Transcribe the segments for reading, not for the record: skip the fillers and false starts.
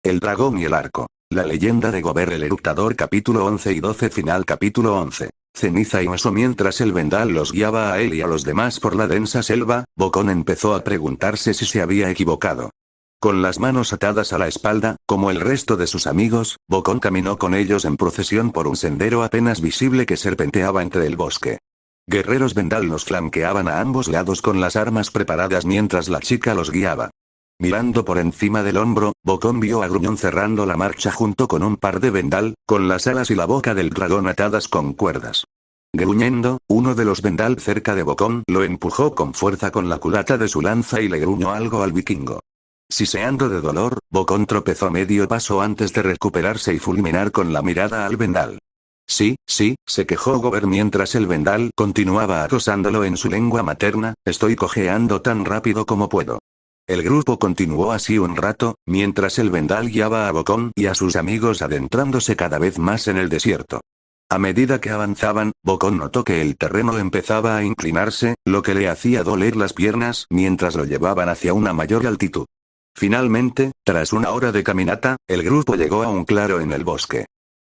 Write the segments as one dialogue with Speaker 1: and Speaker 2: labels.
Speaker 1: El dragón y el arco. La leyenda de Gober el eructador capítulo 11 y 12 final capítulo 11. Ceniza y hueso. Mientras el vendal los guiaba a él y a los demás por la densa selva, Bocón empezó a preguntarse si se había equivocado. Con las manos atadas a la espalda, como el resto de sus amigos, Bocón caminó con ellos en procesión por un sendero apenas visible que serpenteaba entre el bosque. Guerreros vendal los flanqueaban a ambos lados con las armas preparadas mientras la chica los guiaba. Mirando por encima del hombro, Bocón vio a Gruñón cerrando la marcha junto con un par de vendal, con las alas y la boca del dragón atadas con cuerdas. Gruñendo, uno de los vendal cerca de Bocón lo empujó con fuerza con la culata de su lanza y le gruñó algo al vikingo. Siseando de dolor, Bocón tropezó medio paso antes de recuperarse y fulminar con la mirada al vendal. Sí, se quejó Gober mientras el vendal continuaba acosándolo en su lengua materna, estoy cojeando tan rápido como puedo. El grupo continuó así un rato, mientras el vendal guiaba a Bocón y a sus amigos adentrándose cada vez más en el desierto. A medida que avanzaban, Bocón notó que el terreno empezaba a inclinarse, lo que le hacía doler las piernas mientras lo llevaban hacia una mayor altitud. Finalmente, tras una hora de caminata, el grupo llegó a un claro en el bosque.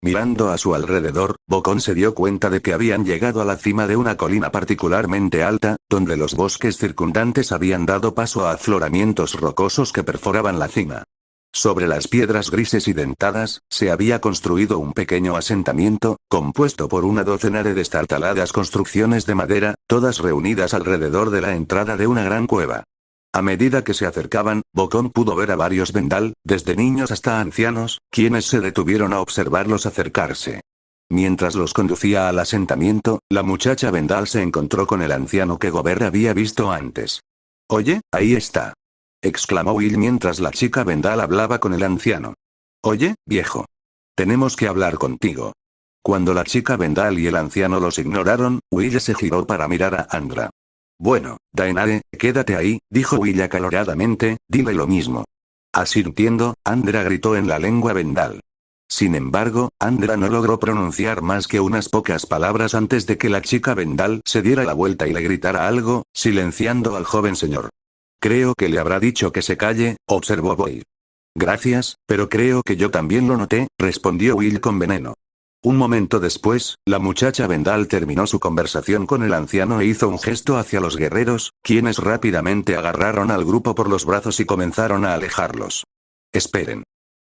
Speaker 1: Mirando a su alrededor, Bocón se dio cuenta de que habían llegado a la cima de una colina particularmente alta, donde los bosques circundantes habían dado paso a afloramientos rocosos que perforaban la cima. Sobre las piedras grises y dentadas, se había construido un pequeño asentamiento, compuesto por una docena de destartaladas construcciones de madera, todas reunidas alrededor de la entrada de una gran cueva. A medida que se acercaban, Bocón pudo ver a varios vendal, desde niños hasta ancianos, quienes se detuvieron a observarlos acercarse. Mientras los conducía al asentamiento, la muchacha vendal se encontró con el anciano que Gober había visto antes. «Oye, ahí está», exclamó Will mientras la chica vendal hablaba con el anciano. «Oye, viejo. Tenemos que hablar contigo». Cuando la chica vendal y el anciano los ignoraron, Will se giró para mirar a Andra. «Bueno, Daenare, quédate ahí», dijo Will acaloradamente, «dile lo mismo». Asintiendo, Andra gritó en la lengua vendal. Sin embargo, Andra no logró pronunciar más que unas pocas palabras antes de que la chica vendal se diera la vuelta y le gritara algo, silenciando al joven señor. «Creo que le habrá dicho que se calle», observó Will. «Gracias, pero creo que yo también lo noté», respondió Will con veneno. Un momento después, la muchacha vendal terminó su conversación con el anciano e hizo un gesto hacia los guerreros, quienes rápidamente agarraron al grupo por los brazos y comenzaron a alejarlos. «Esperen»,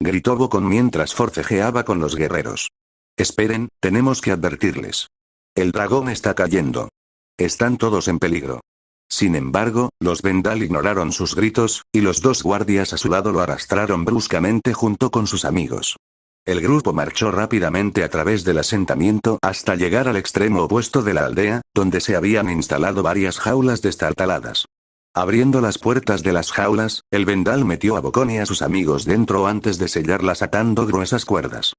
Speaker 1: gritó Bocón mientras forcejeaba con los guerreros. «Esperen, tenemos que advertirles. El dragón está cayendo. Están todos en peligro». Sin embargo, los vendal ignoraron sus gritos, y los dos guardias a su lado lo arrastraron bruscamente junto con sus amigos. El grupo marchó rápidamente a través del asentamiento hasta llegar al extremo opuesto de la aldea, donde se habían instalado varias jaulas destartaladas. Abriendo las puertas de las jaulas, el vendal metió a Bocón y a sus amigos dentro antes de sellarlas atando gruesas cuerdas.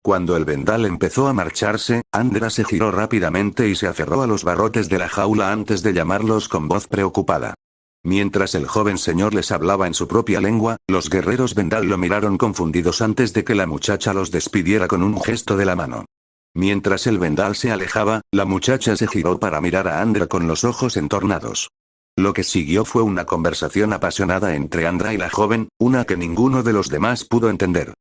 Speaker 1: Cuando el vendal empezó a marcharse, Andra se giró rápidamente y se aferró a los barrotes de la jaula antes de llamarlos con voz preocupada. Mientras el joven señor les hablaba en su propia lengua, los guerreros vendal lo miraron confundidos antes de que la muchacha los despidiera con un gesto de la mano. Mientras el vendal se alejaba, la muchacha se giró para mirar a Andra con los ojos entornados. Lo que siguió fue una conversación apasionada entre Andra y la joven, una que ninguno de los demás pudo entender.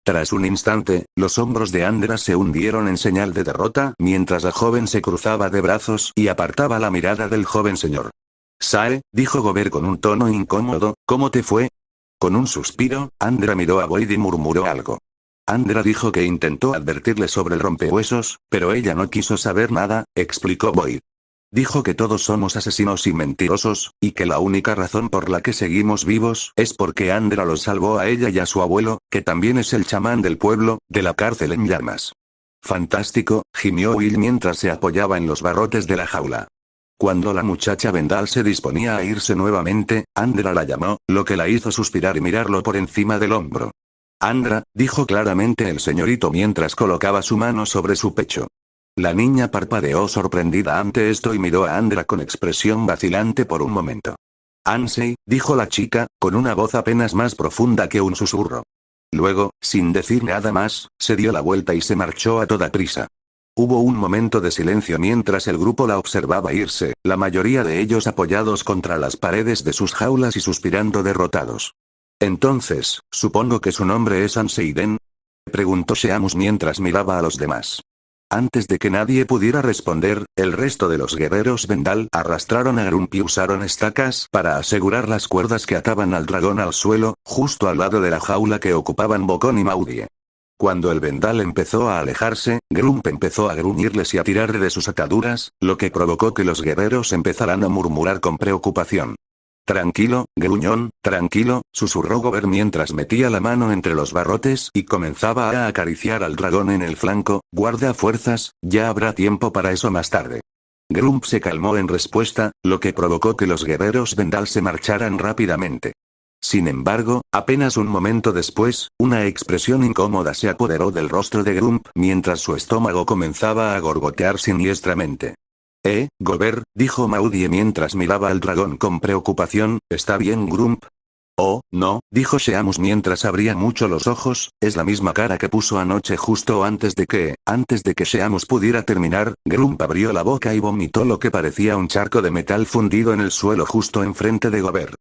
Speaker 1: Tras un instante, los hombros de Andra se hundieron en señal de derrota, mientras la joven se cruzaba de brazos y apartaba la mirada del joven señor. «Sae», dijo Gober con un tono incómodo, «¿cómo te fue?» Con un suspiro, Andra miró a Boyd y murmuró algo. Andra dijo que intentó advertirle sobre el rompehuesos, pero ella no quiso saber nada, explicó Boyd. Dijo que todos somos asesinos y mentirosos, y que la única razón por la que seguimos vivos es porque Andra los salvó a ella y a su abuelo, que también es el chamán del pueblo, de la cárcel en llamas. «Fantástico», gimió Will mientras se apoyaba en los barrotes de la jaula. Cuando la muchacha vendal se disponía a irse nuevamente, Andra la llamó, lo que la hizo suspirar y mirarlo por encima del hombro. «Andra», dijo claramente el señorito mientras colocaba su mano sobre su pecho. La niña parpadeó sorprendida ante esto y miró a Andra con expresión vacilante por un momento. «Ansei», dijo la chica, con una voz apenas más profunda que un susurro. Luego, sin decir nada más, se dio la vuelta y se marchó a toda prisa. Hubo un momento de silencio mientras el grupo la observaba irse, la mayoría de ellos apoyados contra las paredes de sus jaulas y suspirando derrotados. Entonces, supongo que su nombre es Anseiden. Preguntó Sheamus mientras miraba a los demás. Antes de que nadie pudiera responder, el resto de los guerreros Vendal arrastraron a Grump y usaron estacas para asegurar las cuerdas que ataban al dragón al suelo, justo al lado de la jaula que ocupaban Bocón y Maudie. Cuando el Vendal empezó a alejarse, Grump empezó a gruñirles y a tirar de sus ataduras, lo que provocó que los guerreros empezaran a murmurar con preocupación. Tranquilo, gruñón, tranquilo, susurró Gober mientras metía la mano entre los barrotes y comenzaba a acariciar al dragón en el flanco. Guarda fuerzas, ya habrá tiempo para eso más tarde. Grump se calmó en respuesta, lo que provocó que los guerreros Vendal se marcharan rápidamente. Sin embargo, apenas un momento después, una expresión incómoda se apoderó del rostro de Grump mientras su estómago comenzaba a gorgotear siniestramente. Gober, dijo Maudie mientras miraba al dragón con preocupación, ¿está bien Grump? Oh, no, dijo Sheamus mientras abría mucho los ojos, es la misma cara que puso anoche justo antes de que Sheamus pudiera terminar, Grump abrió la boca y vomitó lo que parecía un charco de metal fundido en el suelo justo enfrente de Gober.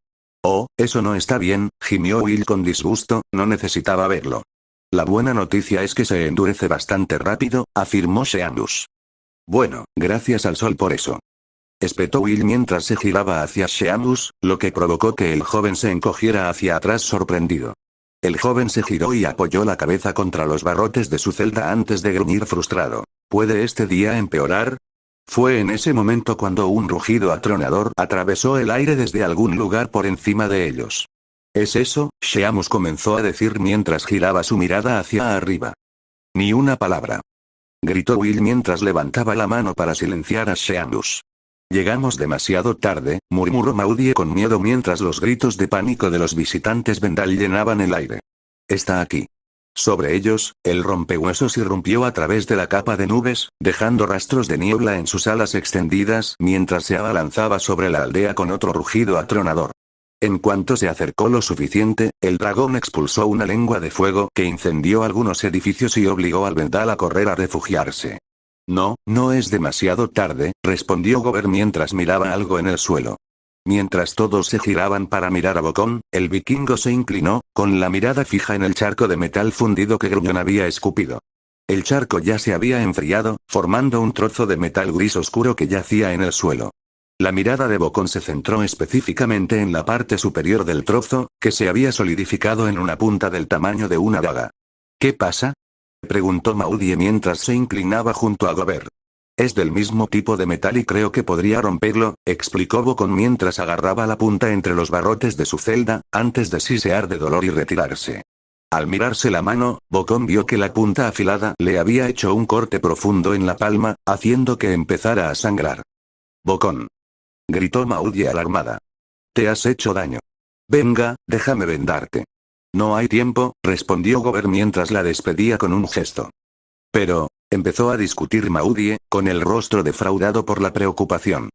Speaker 1: Oh, eso no está bien, gimió Will con disgusto, no necesitaba verlo. La buena noticia es que se endurece bastante rápido, afirmó Sheamus. Bueno, gracias al sol por eso. Espetó Will mientras se giraba hacia Sheamus, lo que provocó que el joven se encogiera hacia atrás sorprendido. El joven se giró y apoyó la cabeza contra los barrotes de su celda antes de gruñir frustrado. ¿Puede este día empeorar? Fue en ese momento cuando un rugido atronador atravesó el aire desde algún lugar por encima de ellos. ¿Es eso? Sheamus comenzó a decir mientras giraba su mirada hacia arriba. Ni una palabra. Gritó Will mientras levantaba la mano para silenciar a Sheamus. Llegamos demasiado tarde, murmuró Maudie con miedo mientras los gritos de pánico de los visitantes Vendal llenaban el aire. Está aquí. Sobre ellos, el rompehuesos irrumpió a través de la capa de nubes, dejando rastros de niebla en sus alas extendidas mientras se abalanzaba sobre la aldea con otro rugido atronador. En cuanto se acercó lo suficiente, el dragón expulsó una lengua de fuego que incendió algunos edificios y obligó al Vendal a correr a refugiarse. No, no es demasiado tarde, respondió Gober mientras miraba algo en el suelo. Mientras todos se giraban para mirar a Bocón, el vikingo se inclinó, con la mirada fija en el charco de metal fundido que Gruñón había escupido. El charco ya se había enfriado, formando un trozo de metal gris oscuro que yacía en el suelo. La mirada de Bocón se centró específicamente en la parte superior del trozo, que se había solidificado en una punta del tamaño de una daga. ¿Qué pasa? Preguntó Maudie mientras se inclinaba junto a Gober. Es del mismo tipo de metal y creo que podría romperlo, explicó Bocón mientras agarraba la punta entre los barrotes de su celda, antes de sisear de dolor y retirarse. Al mirarse la mano, Bocón vio que la punta afilada le había hecho un corte profundo en la palma, haciendo que empezara a sangrar. Bocón. Gritó Maudie alarmada. Te has hecho daño. Venga, déjame vendarte. No hay tiempo, respondió Gober mientras la despedía con un gesto. Pero, empezó a discutir Maudie, con el rostro defraudado por la preocupación.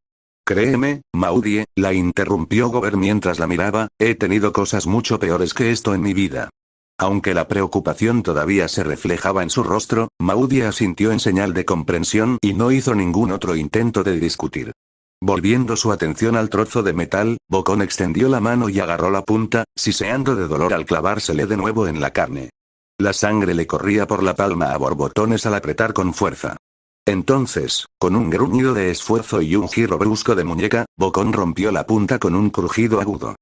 Speaker 1: Créeme, Maudie, la interrumpió Gober mientras la miraba, he tenido cosas mucho peores que esto en mi vida. Aunque la preocupación todavía se reflejaba en su rostro, Maudie asintió en señal de comprensión y no hizo ningún otro intento de discutir. Volviendo su atención al trozo de metal, Bocón extendió la mano y agarró la punta, siseando de dolor al clavársele de nuevo en la carne. La sangre le corría por la palma a borbotones al apretar con fuerza. Entonces, con un gruñido de esfuerzo y un giro brusco de muñeca, Bocón rompió la punta con un crujido agudo.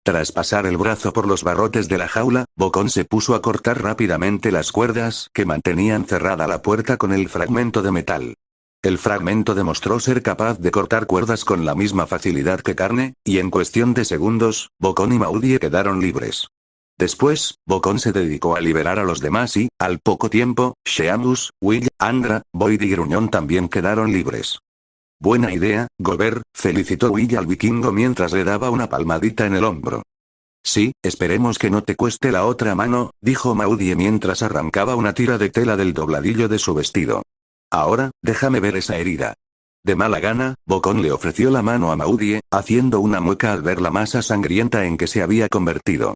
Speaker 1: Tras pasar el brazo por los barrotes de la jaula, Bocón se puso a cortar rápidamente las cuerdas que mantenían cerrada la puerta con el fragmento de metal. El fragmento demostró ser capaz de cortar cuerdas con la misma facilidad que carne, y en cuestión de segundos, Bocón y Maudie quedaron libres. Después, Bocón se dedicó a liberar a los demás y, al poco tiempo, Sheamus, Will, Andra, Boyd y Gruñón también quedaron libres. Buena idea, Gober, felicitó Will al vikingo mientras le daba una palmadita en el hombro. Sí, esperemos que no te cueste la otra mano, dijo Maudie mientras arrancaba una tira de tela del dobladillo de su vestido. Ahora, déjame ver esa herida. De mala gana, Bocón le ofreció la mano a Maudie, haciendo una mueca al ver la masa sangrienta en que se había convertido.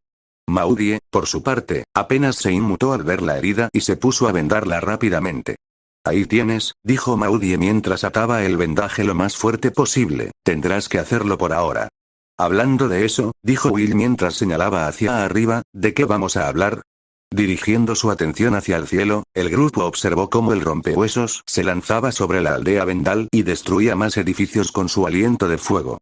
Speaker 1: Maudie, por su parte, apenas se inmutó al ver la herida y se puso a vendarla rápidamente. Ahí tienes, dijo Maudie mientras ataba el vendaje lo más fuerte posible, tendrás que hacerlo por ahora. Hablando de eso, dijo Will mientras señalaba hacia arriba, ¿de qué vamos a hablar? Dirigiendo su atención hacia el cielo, el grupo observó cómo el rompehuesos se lanzaba sobre la aldea Vendal y destruía más edificios con su aliento de fuego.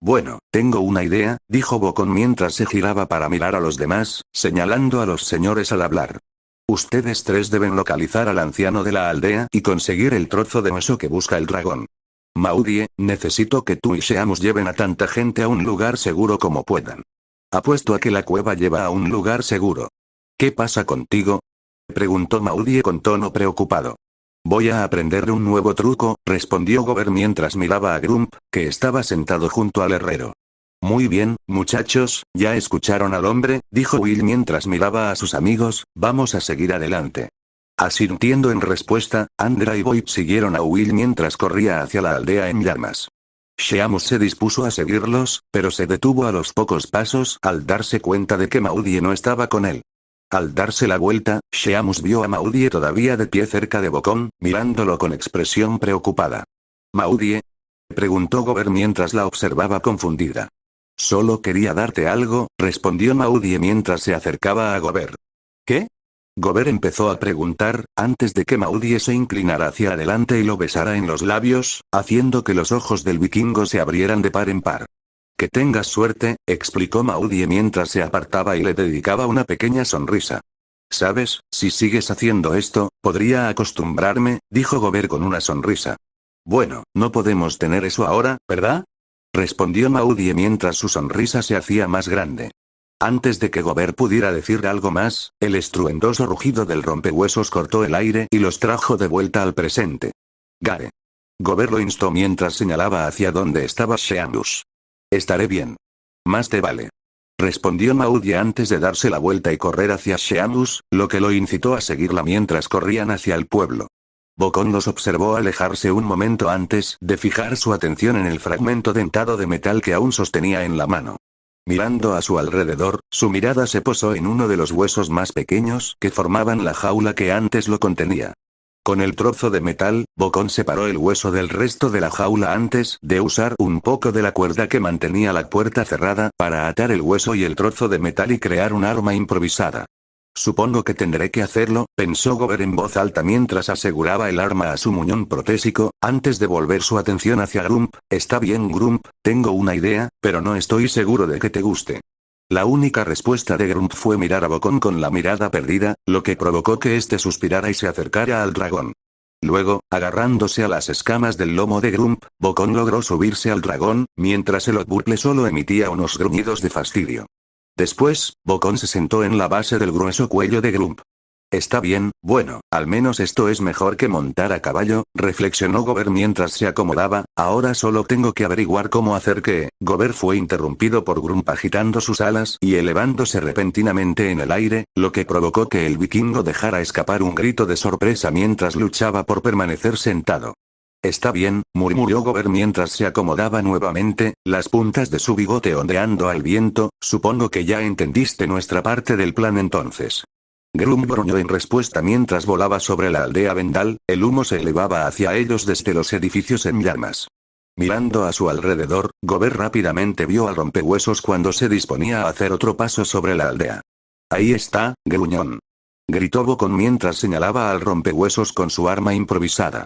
Speaker 1: Bueno, tengo una idea, dijo Bocón mientras se giraba para mirar a los demás, señalando a los señores al hablar. Ustedes tres deben localizar al anciano de la aldea y conseguir el trozo de hueso que busca el dragón. Maudie, necesito que tú y Seamus lleven a tanta gente a un lugar seguro como puedan. Apuesto a que la cueva lleva a un lugar seguro. ¿Qué pasa contigo? Preguntó Maudie con tono preocupado. Voy a aprender un nuevo truco, respondió Gober mientras miraba a Grump, que estaba sentado junto al herrero. Muy bien, muchachos, ya escucharon al hombre, dijo Will mientras miraba a sus amigos, vamos a seguir adelante. Asintiendo en respuesta, Andra y Boyd siguieron a Will mientras corría hacia la aldea en llamas. Seamus se dispuso a seguirlos, pero se detuvo a los pocos pasos al darse cuenta de que Maudie no estaba con él. Al darse la vuelta, Seamus vio a Maudie todavía de pie cerca de Bocón, mirándolo con expresión preocupada. ¿Maudie? Preguntó Gober mientras la observaba confundida. Solo quería darte algo, respondió Maudie mientras se acercaba a Gober. ¿Qué? Gober empezó a preguntar, antes de que Maudie se inclinara hacia adelante y lo besara en los labios, haciendo que los ojos del vikingo se abrieran de par en par. Que tengas suerte, explicó Maudie mientras se apartaba y le dedicaba una pequeña sonrisa. ¿Sabes, si sigues haciendo esto, podría acostumbrarme?, dijo Gober con una sonrisa. Bueno, no podemos tener eso ahora, ¿verdad? Respondió Maudie mientras su sonrisa se hacía más grande. Antes de que Gober pudiera decir algo más, el estruendoso rugido del rompehuesos cortó el aire y los trajo de vuelta al presente. Gare. Gober lo instó mientras señalaba hacia donde estaba Seamus. Estaré bien. Más te vale. Respondió Maudie antes de darse la vuelta y correr hacia Seamus, lo que lo incitó a seguirla mientras corrían hacia el pueblo. Bocón los observó alejarse un momento antes de fijar su atención en el fragmento dentado de metal que aún sostenía en la mano. Mirando a su alrededor, su mirada se posó en uno de los huesos más pequeños que formaban la jaula que antes lo contenía. Con el trozo de metal, Bocón separó el hueso del resto de la jaula antes de usar un poco de la cuerda que mantenía la puerta cerrada para atar el hueso y el trozo de metal y crear un arma improvisada. Supongo que tendré que hacerlo, pensó Gober en voz alta mientras aseguraba el arma a su muñón protésico, antes de volver su atención hacia Grump. Está bien Grump, tengo una idea, pero no estoy seguro de que te guste. La única respuesta de Grump fue mirar a Bocón con la mirada perdida, lo que provocó que éste suspirara y se acercara al dragón. Luego, agarrándose a las escamas del lomo de Grump, Bocón logró subirse al dragón, mientras el Odburple solo emitía unos gruñidos de fastidio. Después, Bocón se sentó en la base del grueso cuello de Grump. Está bien, bueno, al menos esto es mejor que montar a caballo, reflexionó Gober mientras se acomodaba, ahora solo tengo que averiguar cómo hacer que... Gober fue interrumpido por Grump agitando sus alas y elevándose repentinamente en el aire, lo que provocó que el vikingo dejara escapar un grito de sorpresa mientras luchaba por permanecer sentado. Está bien, murmuró Gober mientras se acomodaba nuevamente, las puntas de su bigote ondeando al viento, supongo que ya entendiste nuestra parte del plan entonces. Grump gruñó en respuesta mientras volaba sobre la aldea Vendal, el humo se elevaba hacia ellos desde los edificios en llamas. Mirando a su alrededor, Gober rápidamente vio al rompehuesos cuando se disponía a hacer otro paso sobre la aldea. Ahí está, gruñón. Gritó Bocón mientras señalaba al rompehuesos con su arma improvisada.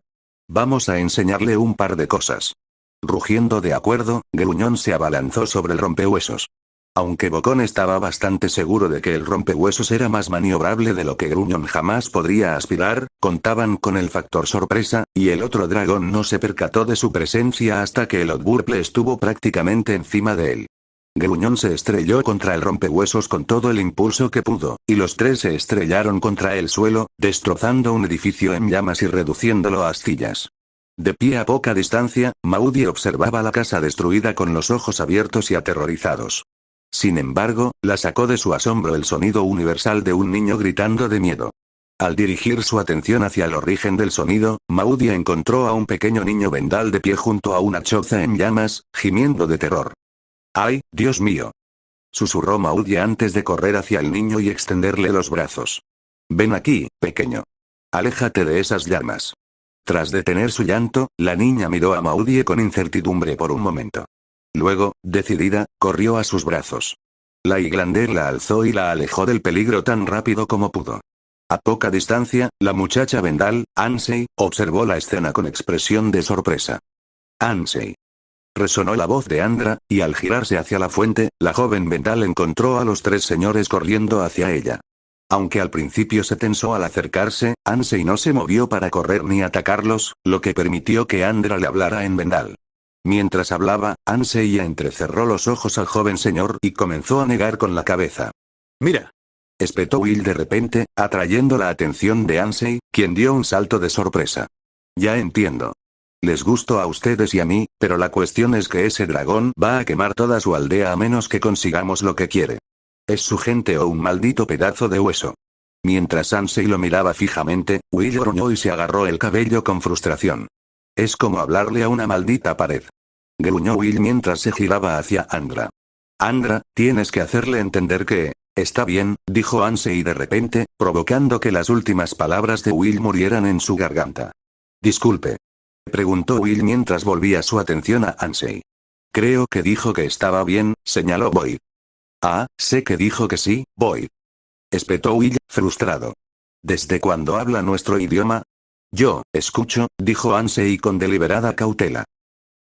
Speaker 1: Vamos a enseñarle un par de cosas. Rugiendo de acuerdo, Gruñón se abalanzó sobre el rompehuesos. Aunque Bocón estaba bastante seguro de que el rompehuesos era más maniobrable de lo que Gruñón jamás podría aspirar, contaban con el factor sorpresa, y el otro dragón no se percató de su presencia hasta que el Odburple estuvo prácticamente encima de él. Gruñón se estrelló contra el rompehuesos con todo el impulso que pudo, y los tres se estrellaron contra el suelo, destrozando un edificio en llamas y reduciéndolo a astillas. De pie a poca distancia, Maudie observaba la casa destruida con los ojos abiertos y aterrorizados. Sin embargo, la sacó de su asombro el sonido universal de un niño gritando de miedo. Al dirigir su atención hacia el origen del sonido, Maudie encontró a un pequeño niño vendal de pie junto a una choza en llamas, gimiendo de terror. ¡Ay, Dios mío! Susurró Maudie antes de correr hacia el niño y extenderle los brazos. Ven aquí, pequeño. Aléjate de esas llamas. Tras detener su llanto, la niña miró a Maudie con incertidumbre por un momento. Luego, decidida, corrió a sus brazos. La Highlander la alzó y la alejó del peligro tan rápido como pudo. A poca distancia, la muchacha Vendal, Ansei, observó la escena con expresión de sorpresa. Ansei. Resonó la voz de Andra, y al girarse hacia la fuente, la joven Vendal encontró a los tres señores corriendo hacia ella. Aunque al principio se tensó al acercarse, Ansei no se movió para correr ni atacarlos, lo que permitió que Andra le hablara en Vendal. Mientras hablaba, Ansei entrecerró los ojos al joven señor y comenzó a negar con la cabeza. «Mira», espetó Will de repente, atrayendo la atención de Ansei, quien dio un salto de sorpresa. «Ya entiendo. Les gusto a ustedes y a mí, pero la cuestión es que ese dragón va a quemar toda su aldea a menos que consigamos lo que quiere. ¿Es su gente o un maldito pedazo de hueso?» Mientras Ansei lo miraba fijamente, Will gruñó y se agarró el cabello con frustración. «Es como hablarle a una maldita pared», gruñó Will mientras se giraba hacia Andra. «Andra, tienes que hacerle entender que...» «Está bien», dijo Ansei de repente, provocando que las últimas palabras de Will murieran en su garganta. «Disculpe», preguntó Will mientras volvía su atención a Ansei. «Creo que dijo que estaba bien», señaló Boyd. «Ah, sé que dijo que sí, Boyd», espetó Will, frustrado. «¿Desde cuándo habla nuestro idioma?» «Yo, escucho», dijo Ansei con deliberada cautela.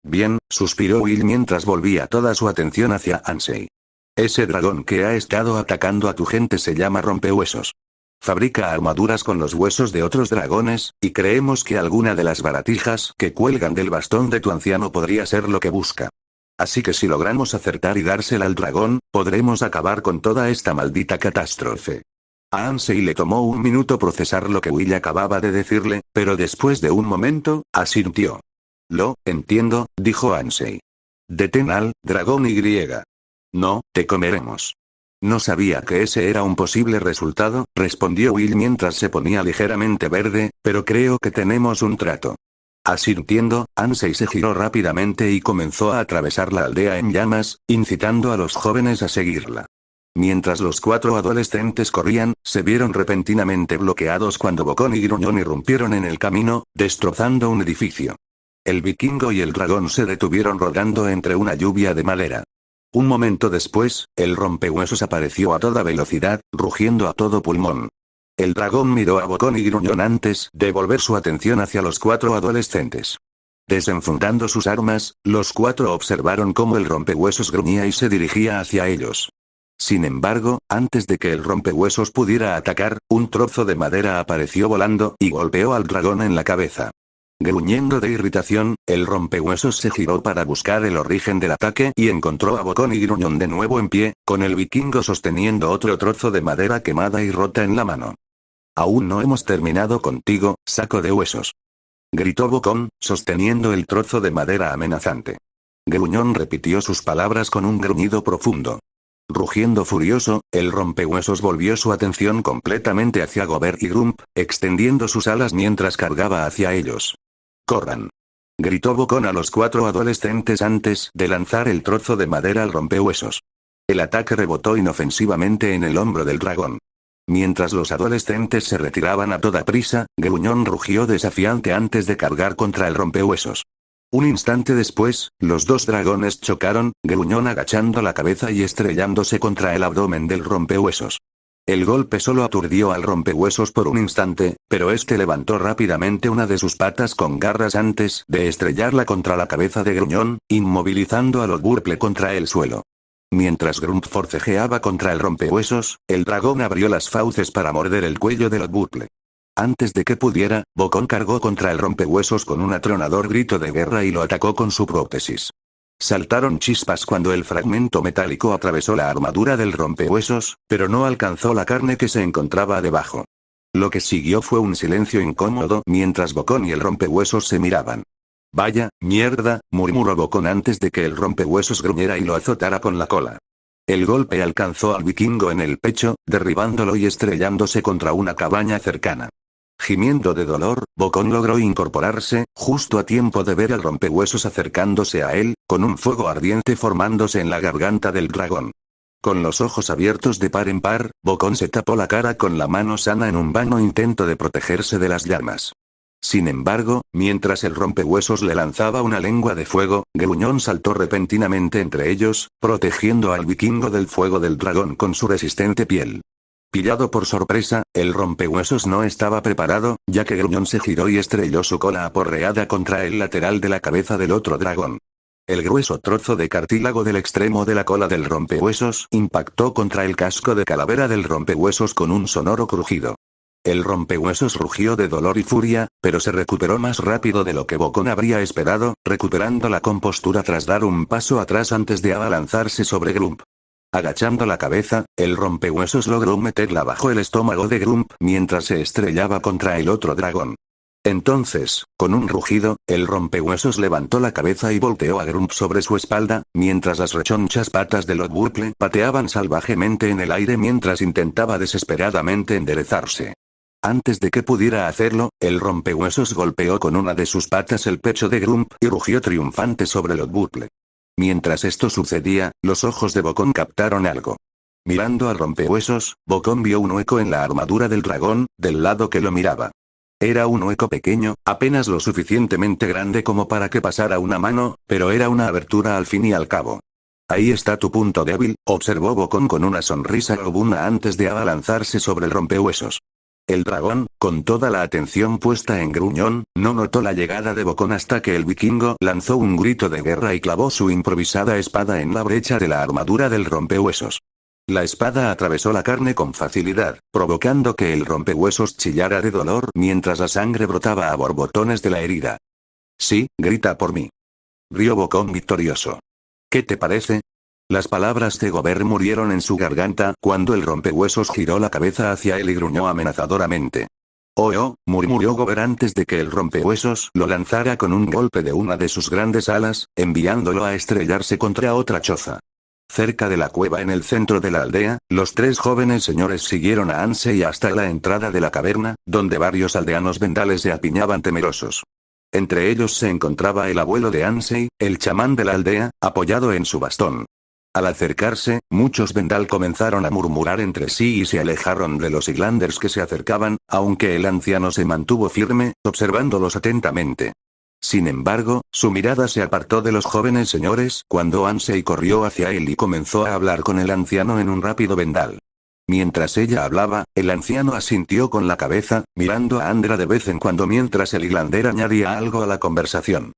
Speaker 1: «Bien», suspiró Will mientras volvía toda su atención hacia Ansei. «Ese dragón que ha estado atacando a tu gente se llama Rompehuesos. Fabrica armaduras con los huesos de otros dragones, y creemos que alguna de las baratijas que cuelgan del bastón de tu anciano podría ser lo que busca. Así que si logramos acertar y dársela al dragón, podremos acabar con toda esta maldita catástrofe». A Ansei le tomó un minuto procesar lo que Will acababa de decirle, pero después de un momento, asintió. «Lo entiendo», dijo Ansei. «Detén al dragón Y. No, te comeremos». «No sabía que ese era un posible resultado», respondió Will mientras se ponía ligeramente verde, «pero creo que tenemos un trato». Asintiendo, Ansei se giró rápidamente y comenzó a atravesar la aldea en llamas, incitando a los jóvenes a seguirla. Mientras los cuatro adolescentes corrían, se vieron repentinamente bloqueados cuando Bocón y Gruñón irrumpieron en el camino, destrozando un edificio. El vikingo y el dragón se detuvieron rodando entre una lluvia de madera. Un momento después, el rompehuesos apareció a toda velocidad, rugiendo a todo pulmón. El dragón miró a Bocón y Gruñón antes de volver su atención hacia los cuatro adolescentes. Desenfundando sus armas, los cuatro observaron cómo el rompehuesos gruñía y se dirigía hacia ellos. Sin embargo, antes de que el rompehuesos pudiera atacar, un trozo de madera apareció volando y golpeó al dragón en la cabeza. Gruñendo de irritación, el rompehuesos se giró para buscar el origen del ataque y encontró a Bocón y Gruñón de nuevo en pie, con el vikingo sosteniendo otro trozo de madera quemada y rota en la mano. «Aún no hemos terminado contigo, saco de huesos», gritó Bocón, sosteniendo el trozo de madera amenazante. Gruñón repitió sus palabras con un gruñido profundo. Rugiendo furioso, el rompehuesos volvió su atención completamente hacia Gobert y Grump, extendiendo sus alas mientras cargaba hacia ellos. «¡Corran!», gritó Bocón a los cuatro adolescentes antes de lanzar el trozo de madera al rompehuesos. El ataque rebotó inofensivamente en el hombro del dragón. Mientras los adolescentes se retiraban a toda prisa, Gruñón rugió desafiante antes de cargar contra el rompehuesos. Un instante después, los dos dragones chocaron, Gruñón agachando la cabeza y estrellándose contra el abdomen del rompehuesos. El golpe solo aturdió al rompehuesos por un instante, pero este levantó rápidamente una de sus patas con garras antes de estrellarla contra la cabeza de Gruñón, inmovilizando a Lodburple contra el suelo. Mientras Grump forcejeaba contra el rompehuesos, el dragón abrió las fauces para morder el cuello de Lodburple. Antes de que pudiera, Bocón cargó contra el rompehuesos con un atronador grito de guerra y lo atacó con su prótesis. Saltaron chispas cuando el fragmento metálico atravesó la armadura del rompehuesos, pero no alcanzó la carne que se encontraba debajo. Lo que siguió fue un silencio incómodo mientras Bocón y el rompehuesos se miraban. «Vaya, mierda», murmuró Bocón antes de que el rompehuesos gruñera y lo azotara con la cola. El golpe alcanzó al vikingo en el pecho, derribándolo y estrellándose contra una cabaña cercana. Gimiendo de dolor, Bocón logró incorporarse, justo a tiempo de ver al rompehuesos acercándose a él, con un fuego ardiente formándose en la garganta del dragón. Con los ojos abiertos de par en par, Bocón se tapó la cara con la mano sana en un vano intento de protegerse de las llamas. Sin embargo, mientras el rompehuesos le lanzaba una lengua de fuego, Gruñón saltó repentinamente entre ellos, protegiendo al vikingo del fuego del dragón con su resistente piel. Pillado por sorpresa, el rompehuesos no estaba preparado, ya que Gruñón se giró y estrelló su cola aporreada contra el lateral de la cabeza del otro dragón. El grueso trozo de cartílago del extremo de la cola del rompehuesos impactó contra el casco de calavera del rompehuesos con un sonoro crujido. El rompehuesos rugió de dolor y furia, pero se recuperó más rápido de lo que Bocón habría esperado, recuperando la compostura tras dar un paso atrás antes de abalanzarse sobre Grump. Agachando la cabeza, el rompehuesos logró meterla bajo el estómago de Grump mientras se estrellaba contra el otro dragón. Entonces, con un rugido, el rompehuesos levantó la cabeza y volteó a Grump sobre su espalda, mientras las rechonchas patas de Lodwurple pateaban salvajemente en el aire mientras intentaba desesperadamente enderezarse. Antes de que pudiera hacerlo, el rompehuesos golpeó con una de sus patas el pecho de Grump y rugió triunfante sobre Lodwurple. Mientras esto sucedía, los ojos de Bocón captaron algo. Mirando al rompehuesos, Bocón vio un hueco en la armadura del dragón, del lado que lo miraba. Era un hueco pequeño, apenas lo suficientemente grande como para que pasara una mano, pero era una abertura al fin y al cabo. Ahí está tu punto débil, observó Bocón con una sonrisa lobuna antes de abalanzarse sobre el rompehuesos. El dragón, con toda la atención puesta en Gruñón, no notó la llegada de Bocón hasta que el vikingo lanzó un grito de guerra y clavó su improvisada espada en la brecha de la armadura del rompehuesos. La espada atravesó la carne con facilidad, provocando que el rompehuesos chillara de dolor mientras la sangre brotaba a borbotones de la herida. Sí, grita por mí. Rió Bocón victorioso. ¿Qué te parece? Las palabras de Gobert murieron en su garganta cuando el rompehuesos giró la cabeza hacia él y gruñó amenazadoramente. Oh, murmuró Gobert antes de que el rompehuesos lo lanzara con un golpe de una de sus grandes alas, enviándolo a estrellarse contra otra choza. Cerca de la cueva en el centro de la aldea, los tres jóvenes señores siguieron a Ansei hasta la entrada de la caverna, donde varios aldeanos vendales se apiñaban temerosos. Entre ellos se encontraba el abuelo de Ansei, el chamán de la aldea, apoyado en su bastón. Al acercarse, muchos vendal comenzaron a murmurar entre sí y se alejaron de los Islanders que se acercaban, aunque el anciano se mantuvo firme, observándolos atentamente. Sin embargo, su mirada se apartó de los jóvenes señores cuando Ansei corrió hacia él y comenzó a hablar con el anciano en un rápido vendal. Mientras ella hablaba, el anciano asintió con la cabeza, mirando a Andra de vez en cuando mientras el Islander añadía algo a la conversación.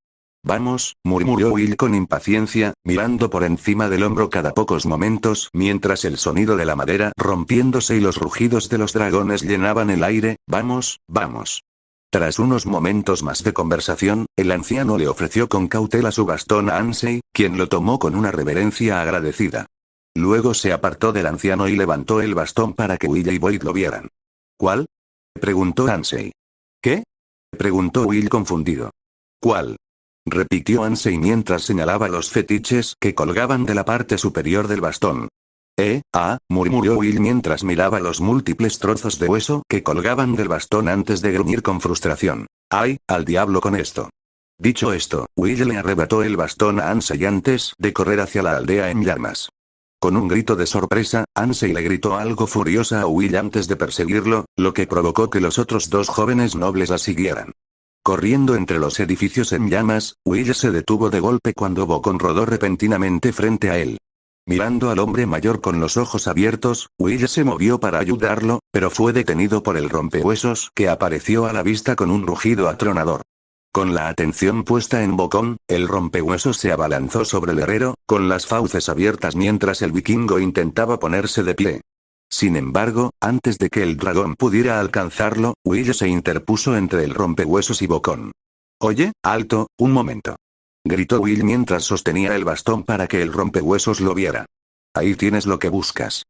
Speaker 1: Vamos, murmuró Will con impaciencia, mirando por encima del hombro cada pocos momentos mientras el sonido de la madera rompiéndose y los rugidos de los dragones llenaban el aire, vamos. Tras unos momentos más de conversación, el anciano le ofreció con cautela su bastón a Ansei, quien lo tomó con una reverencia agradecida. Luego se apartó del anciano y levantó el bastón para que Will y Boyd lo vieran. ¿Cuál? Preguntó Ansei. ¿Qué? Preguntó Will confundido. ¿Cuál? Repitió Ansei mientras señalaba los fetiches que colgaban de la parte superior del bastón. Murmuró Will mientras miraba los múltiples trozos de hueso que colgaban del bastón antes de gruñir con frustración. ¡Ay, al diablo con esto! Dicho esto, Will le arrebató el bastón a Ansei antes de correr hacia la aldea en llamas. Con un grito de sorpresa, Ansei le gritó algo furiosa a Will antes de perseguirlo, lo que provocó que los otros dos jóvenes nobles la siguieran. Corriendo entre los edificios en llamas, Will se detuvo de golpe cuando Bocón rodó repentinamente frente a él. Mirando al hombre mayor con los ojos abiertos, Will se movió para ayudarlo, pero fue detenido por el rompehuesos que apareció a la vista con un rugido atronador. Con la atención puesta en Bocón, el rompehuesos se abalanzó sobre el herrero, con las fauces abiertas mientras el vikingo intentaba ponerse de pie. Sin embargo, antes de que el dragón pudiera alcanzarlo, Will se interpuso entre el rompehuesos y Bocón. Oye, alto, un momento. Gritó Will mientras sostenía el bastón para que el rompehuesos lo viera. Ahí tienes lo que buscas.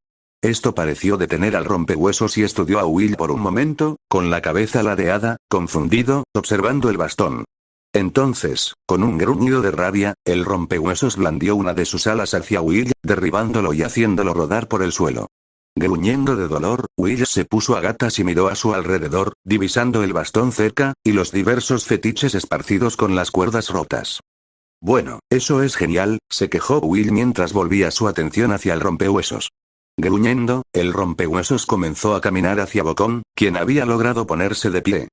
Speaker 1: Esto pareció detener al rompehuesos y estudió a Will por un momento, con la cabeza ladeada, confundido, observando el bastón. Entonces, con un gruñido de rabia, el rompehuesos blandió una de sus alas hacia Will, derribándolo y haciéndolo rodar por el suelo. Gruñendo de dolor, Will se puso a gatas y miró a su alrededor, divisando el bastón cerca, y los diversos fetiches esparcidos con las cuerdas rotas. Bueno, eso es genial, se quejó Will mientras volvía su atención hacia el rompehuesos. Gruñendo, el rompehuesos comenzó a caminar hacia Bocón, quien había logrado ponerse de pie.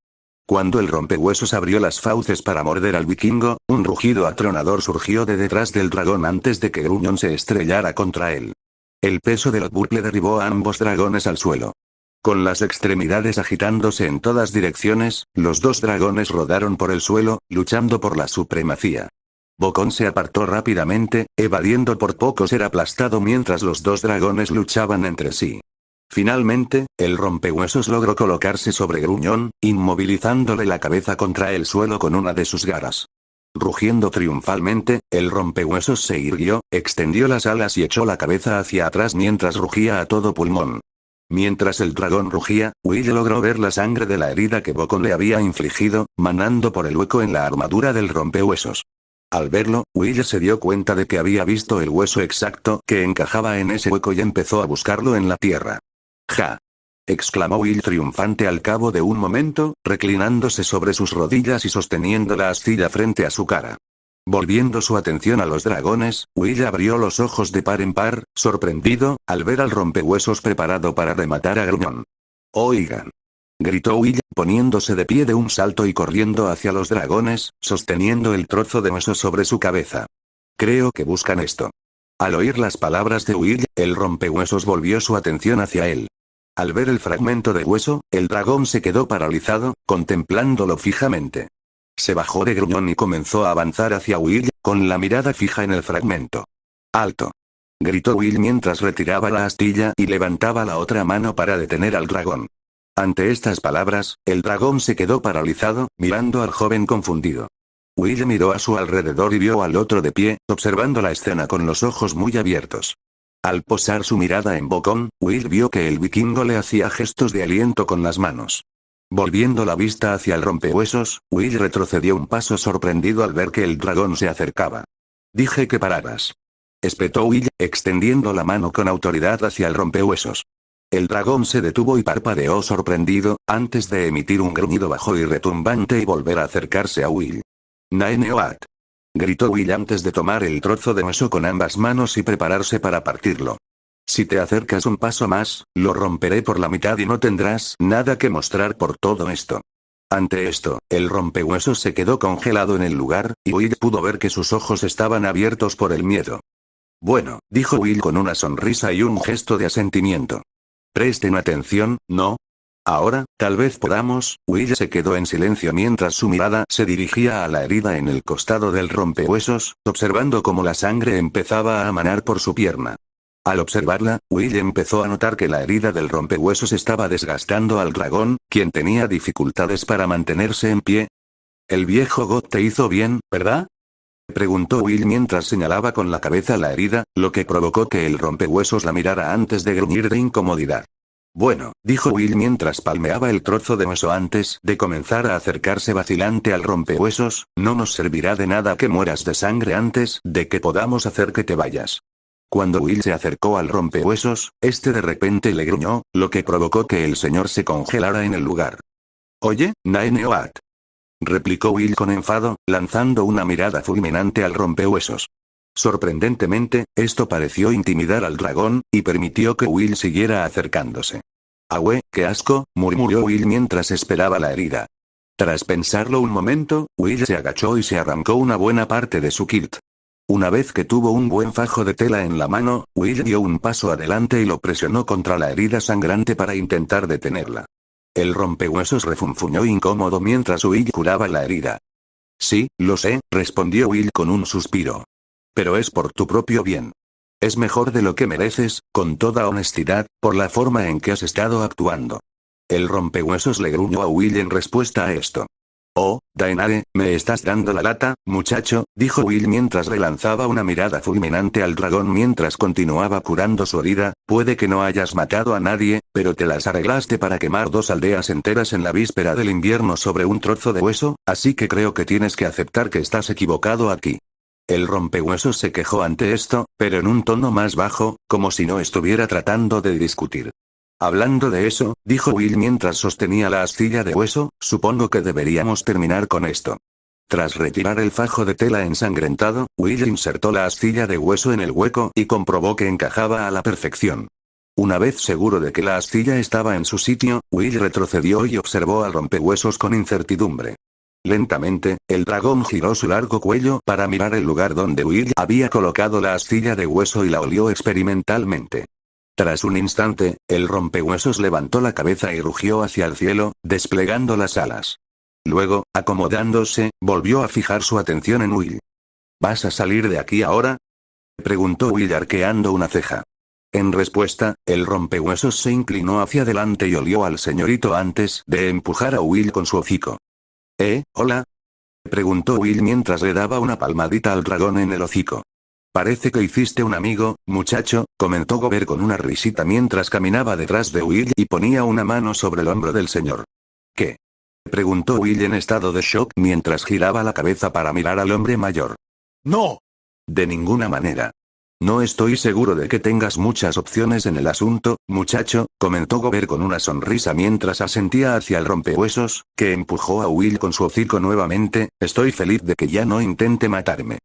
Speaker 1: Cuando el rompehuesos abrió las fauces para morder al vikingo, un rugido atronador surgió de detrás del dragón antes de que Gruñón se estrellara contra él. El peso del burple derribó a ambos dragones al suelo. Con las extremidades agitándose en todas direcciones, los dos dragones rodaron por el suelo, luchando por la supremacía. Bocón se apartó rápidamente, evadiendo por poco ser aplastado mientras los dos dragones luchaban entre sí. Finalmente, el rompehuesos logró colocarse sobre Gruñón, inmovilizándole la cabeza contra el suelo con una de sus garras. Rugiendo triunfalmente, el rompehuesos se irguió, extendió las alas y echó la cabeza hacia atrás mientras rugía a todo pulmón. Mientras el dragón rugía, Will logró ver la sangre de la herida que Bocón le había infligido, manando por el hueco en la armadura del rompehuesos. Al verlo, Will se dio cuenta de que había visto el hueso exacto que encajaba en ese hueco y empezó a buscarlo en la tierra. ¡Ja! Exclamó Will triunfante al cabo de un momento, reclinándose sobre sus rodillas y sosteniendo la astilla frente a su cara. Volviendo su atención a los dragones, Will abrió los ojos de par en par, sorprendido, al ver al rompehuesos preparado para rematar a Gruñón. «Oigan», gritó Will, poniéndose de pie de un salto y corriendo hacia los dragones, sosteniendo el trozo de hueso sobre su cabeza. «Creo que buscan esto». Al oír las palabras de Will, el rompehuesos volvió su atención hacia él. Al ver el fragmento de hueso, el dragón se quedó paralizado, contemplándolo fijamente. Se bajó de Gruñón y comenzó a avanzar hacia Will, con la mirada fija en el fragmento. «¡Alto!», gritó Will mientras retiraba la astilla y levantaba la otra mano para detener al dragón. Ante estas palabras, el dragón se quedó paralizado, mirando al joven confundido. Will miró a su alrededor y vio al otro de pie, observando la escena con los ojos muy abiertos. Al posar su mirada en Bocón, Will vio que el vikingo le hacía gestos de aliento con las manos. Volviendo la vista hacia el rompehuesos, Will retrocedió un paso sorprendido al ver que el dragón se acercaba. «Dije que pararas», espetó Will, extendiendo la mano con autoridad hacia el rompehuesos. El dragón se detuvo y parpadeó sorprendido, antes de emitir un gruñido bajo y retumbante y volver a acercarse a Will. «Naeneoat», gritó Will antes de tomar el trozo de hueso con ambas manos y prepararse para partirlo. «Si te acercas un paso más, lo romperé por la mitad y no tendrás nada que mostrar por todo esto». Ante esto, el rompehuesos se quedó congelado en el lugar, y Will pudo ver que sus ojos estaban abiertos por el miedo. «Bueno», dijo Will con una sonrisa y un gesto de asentimiento. «Presten atención, ¿no? Ahora, tal vez podamos». Will se quedó en silencio mientras su mirada se dirigía a la herida en el costado del rompehuesos, observando cómo la sangre empezaba a manar por su pierna. Al observarla, Will empezó a notar que la herida del rompehuesos estaba desgastando al dragón, quien tenía dificultades para mantenerse en pie. «El viejo God te hizo bien, ¿verdad?», preguntó Will mientras señalaba con la cabeza la herida, lo que provocó que el rompehuesos la mirara antes de gruñir de incomodidad. «Bueno», dijo Will mientras palmeaba el trozo de hueso antes de comenzar a acercarse vacilante al rompehuesos, «no nos servirá de nada que mueras de sangre antes de que podamos hacer que te vayas». Cuando Will se acercó al rompehuesos, este de repente le gruñó, lo que provocó que el señor se congelara en el lugar. «Oye, Naeneoat», replicó Will con enfado, lanzando una mirada fulminante al rompehuesos. Sorprendentemente, esto pareció intimidar al dragón, y permitió que Will siguiera acercándose. «Ahue, qué asco», murmuró Will mientras esperaba la herida. Tras pensarlo un momento, Will se agachó y se arrancó una buena parte de su kilt. Una vez que tuvo un buen fajo de tela en la mano, Will dio un paso adelante y lo presionó contra la herida sangrante para intentar detenerla. El rompehuesos refunfuñó incómodo mientras Will curaba la herida. «Sí, lo sé», respondió Will con un suspiro. «Pero es por tu propio bien. Es mejor de lo que mereces, con toda honestidad, por la forma en que has estado actuando». El rompehuesos le gruñó a Will en respuesta a esto. «Oh, Daenerys, ¿me estás dando la lata, muchacho?», dijo Will mientras le lanzaba una mirada fulminante al dragón mientras continuaba curando su herida. «Puede que no hayas matado a nadie, pero te las arreglaste para quemar 2 aldeas enteras en la víspera del invierno sobre un trozo de hueso, así que creo que tienes que aceptar que estás equivocado aquí». El rompehuesos se quejó ante esto, pero en un tono más bajo, como si no estuviera tratando de discutir. «Hablando de eso», dijo Will mientras sostenía la astilla de hueso, «supongo que deberíamos terminar con esto». Tras retirar el fajo de tela ensangrentado, Will insertó la astilla de hueso en el hueco y comprobó que encajaba a la perfección. Una vez seguro de que la astilla estaba en su sitio, Will retrocedió y observó al rompehuesos con incertidumbre. Lentamente, el dragón giró su largo cuello para mirar el lugar donde Will había colocado la astilla de hueso y la olió experimentalmente. Tras un instante, el rompehuesos levantó la cabeza y rugió hacia el cielo, desplegando las alas. Luego, acomodándose, volvió a fijar su atención en Will. ¿Vas a salir de aquí ahora?, preguntó Will arqueando una ceja. En respuesta, el rompehuesos se inclinó hacia adelante y olió al señorito antes de empujar a Will con su hocico. ¿Hola?, preguntó Will mientras le daba una palmadita al dragón en el hocico. Parece que hiciste un amigo, muchacho, comentó Gober con una risita mientras caminaba detrás de Will y ponía una mano sobre el hombro del señor. ¿Qué?, preguntó Will en estado de shock mientras giraba la cabeza para mirar al hombre mayor.
Speaker 2: ¡No!
Speaker 1: De ninguna manera. No estoy seguro de que tengas muchas opciones en el asunto, muchacho, comentó Gober con una sonrisa mientras asentía hacia el rompehuesos, que empujó a Will con su hocico nuevamente. Estoy feliz de que ya no intente matarme.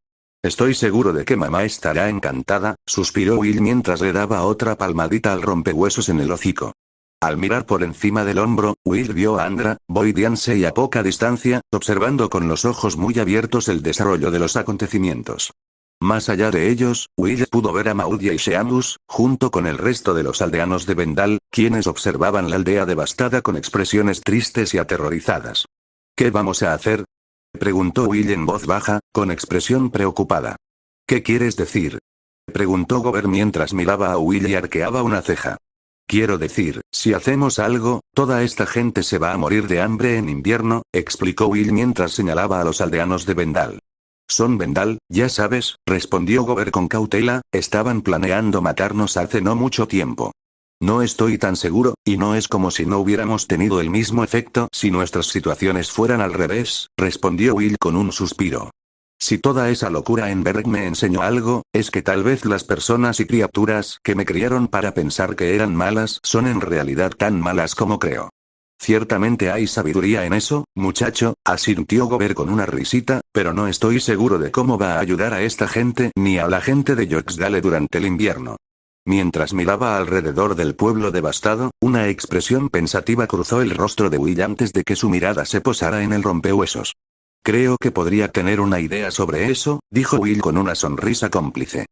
Speaker 1: Estoy seguro de que mamá estará encantada, suspiró Will mientras le daba otra palmadita al rompehuesos en el hocico. Al mirar por encima del hombro, Will vio a Andra, Boyd y Ansei a poca distancia, observando con los ojos muy abiertos el desarrollo de los acontecimientos. Más allá de ellos, Will pudo ver a Maudia y Seamus, junto con el resto de los aldeanos de Vendal, quienes observaban la aldea devastada con expresiones tristes y aterrorizadas. ¿Qué vamos a hacer?, preguntó Will en voz baja, con expresión preocupada. ¿Qué quieres decir?, preguntó Gober mientras miraba a Will y arqueaba una ceja. Quiero decir, si hacemos algo, toda esta gente se va a morir de hambre en invierno, explicó Will mientras señalaba a los aldeanos de Vendal. Son Vendal, ya sabes, respondió Gober con cautela, estaban planeando matarnos hace no mucho tiempo. No estoy tan seguro, y no es como si no hubiéramos tenido el mismo efecto si nuestras situaciones fueran al revés, respondió Will con un suspiro. Si toda esa locura en Berg me enseñó algo, es que tal vez las personas y criaturas que me criaron para pensar que eran malas son en realidad tan malas como creo. Ciertamente hay sabiduría en eso, muchacho, asintió Gober con una risita, pero no estoy seguro de cómo va a ayudar a esta gente ni a la gente de Yoxdale durante el invierno. Mientras miraba alrededor del pueblo devastado, una expresión pensativa cruzó el rostro de Will antes de que su mirada se posara en el rompehuesos. Creo que podría tener una idea sobre eso, dijo Will con una sonrisa cómplice.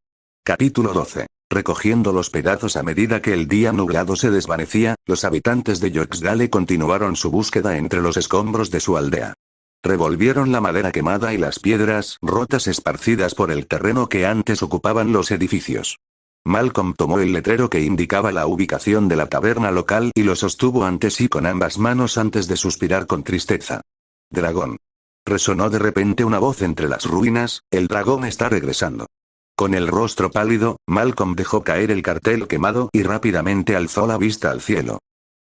Speaker 1: Capítulo 12. Recogiendo los pedazos a medida que el día nublado se desvanecía, los habitantes de Yoxdale continuaron su búsqueda entre los escombros de su aldea. Revolvieron la madera quemada y las piedras rotas esparcidas por el terreno que antes ocupaban los edificios. Malcolm tomó el letrero que indicaba la ubicación de la taberna local y lo sostuvo ante sí con ambas manos antes de suspirar con tristeza. Dragón. Resonó de repente una voz entre las ruinas, el dragón está regresando. Con el rostro pálido, Malcolm dejó caer el cartel quemado y rápidamente alzó la vista al cielo.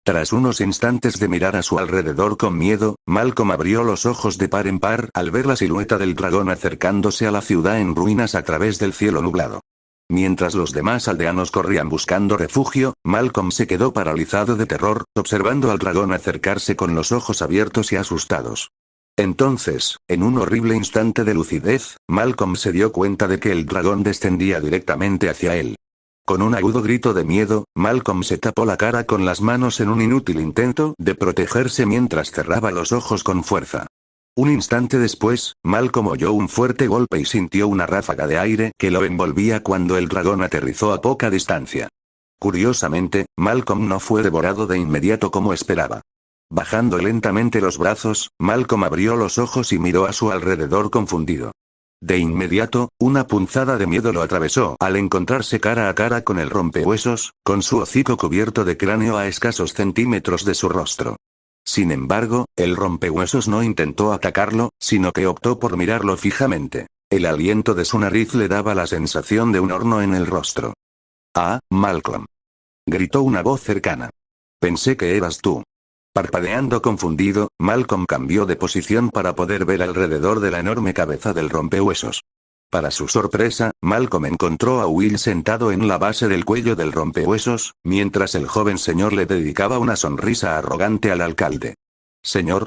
Speaker 1: Tras unos instantes de mirar a su alrededor con miedo, Malcolm abrió los ojos de par en par al ver la silueta del dragón acercándose a la ciudad en ruinas a través del cielo nublado. Mientras los demás aldeanos corrían buscando refugio, Malcolm se quedó paralizado de terror, observando al dragón acercarse con los ojos abiertos y asustados. Entonces, en un horrible instante de lucidez, Malcolm se dio cuenta de que el dragón descendía directamente hacia él. Con un agudo grito de miedo, Malcolm se tapó la cara con las manos en un inútil intento de protegerse mientras cerraba los ojos con fuerza. Un instante después, Malcolm oyó un fuerte golpe y sintió una ráfaga de aire que lo envolvía cuando el dragón aterrizó a poca distancia. Curiosamente, Malcolm no fue devorado de inmediato como esperaba. Bajando lentamente los brazos, Malcolm abrió los ojos y miró a su alrededor confundido. De inmediato, una punzada de miedo lo atravesó al encontrarse cara a cara con el rompehuesos, con su hocico cubierto de cráneo a escasos centímetros de su rostro. Sin embargo, el rompehuesos no intentó atacarlo, sino que optó por mirarlo fijamente. El aliento de su nariz le daba la sensación de un horno en el rostro. «Ah, Malcolm», gritó una voz cercana. «Pensé que eras tú». Parpadeando confundido, Malcolm cambió de posición para poder ver alrededor de la enorme cabeza del rompehuesos. Para su sorpresa, Malcolm encontró a Will sentado en la base del cuello del rompehuesos, mientras el joven señor le dedicaba una sonrisa arrogante al alcalde. «Señor»,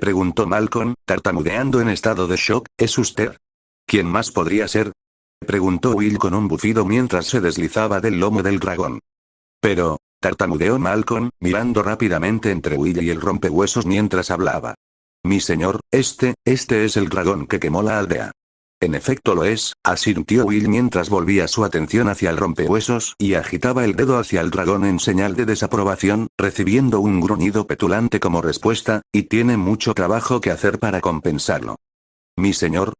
Speaker 1: preguntó Malcolm, tartamudeando en estado de shock, ¿es usted? ¿Quién más podría ser?, preguntó Will con un bufido mientras se deslizaba del lomo del dragón. Pero, tartamudeó Malcolm, mirando rápidamente entre Will y el rompehuesos mientras hablaba. Mi señor, este es el dragón que quemó la aldea. En efecto lo es, asintió Will mientras volvía su atención hacia el rompehuesos y agitaba el dedo hacia el dragón en señal de desaprobación, recibiendo un gruñido petulante como respuesta, y tiene mucho trabajo que hacer para compensarlo. Mi señor,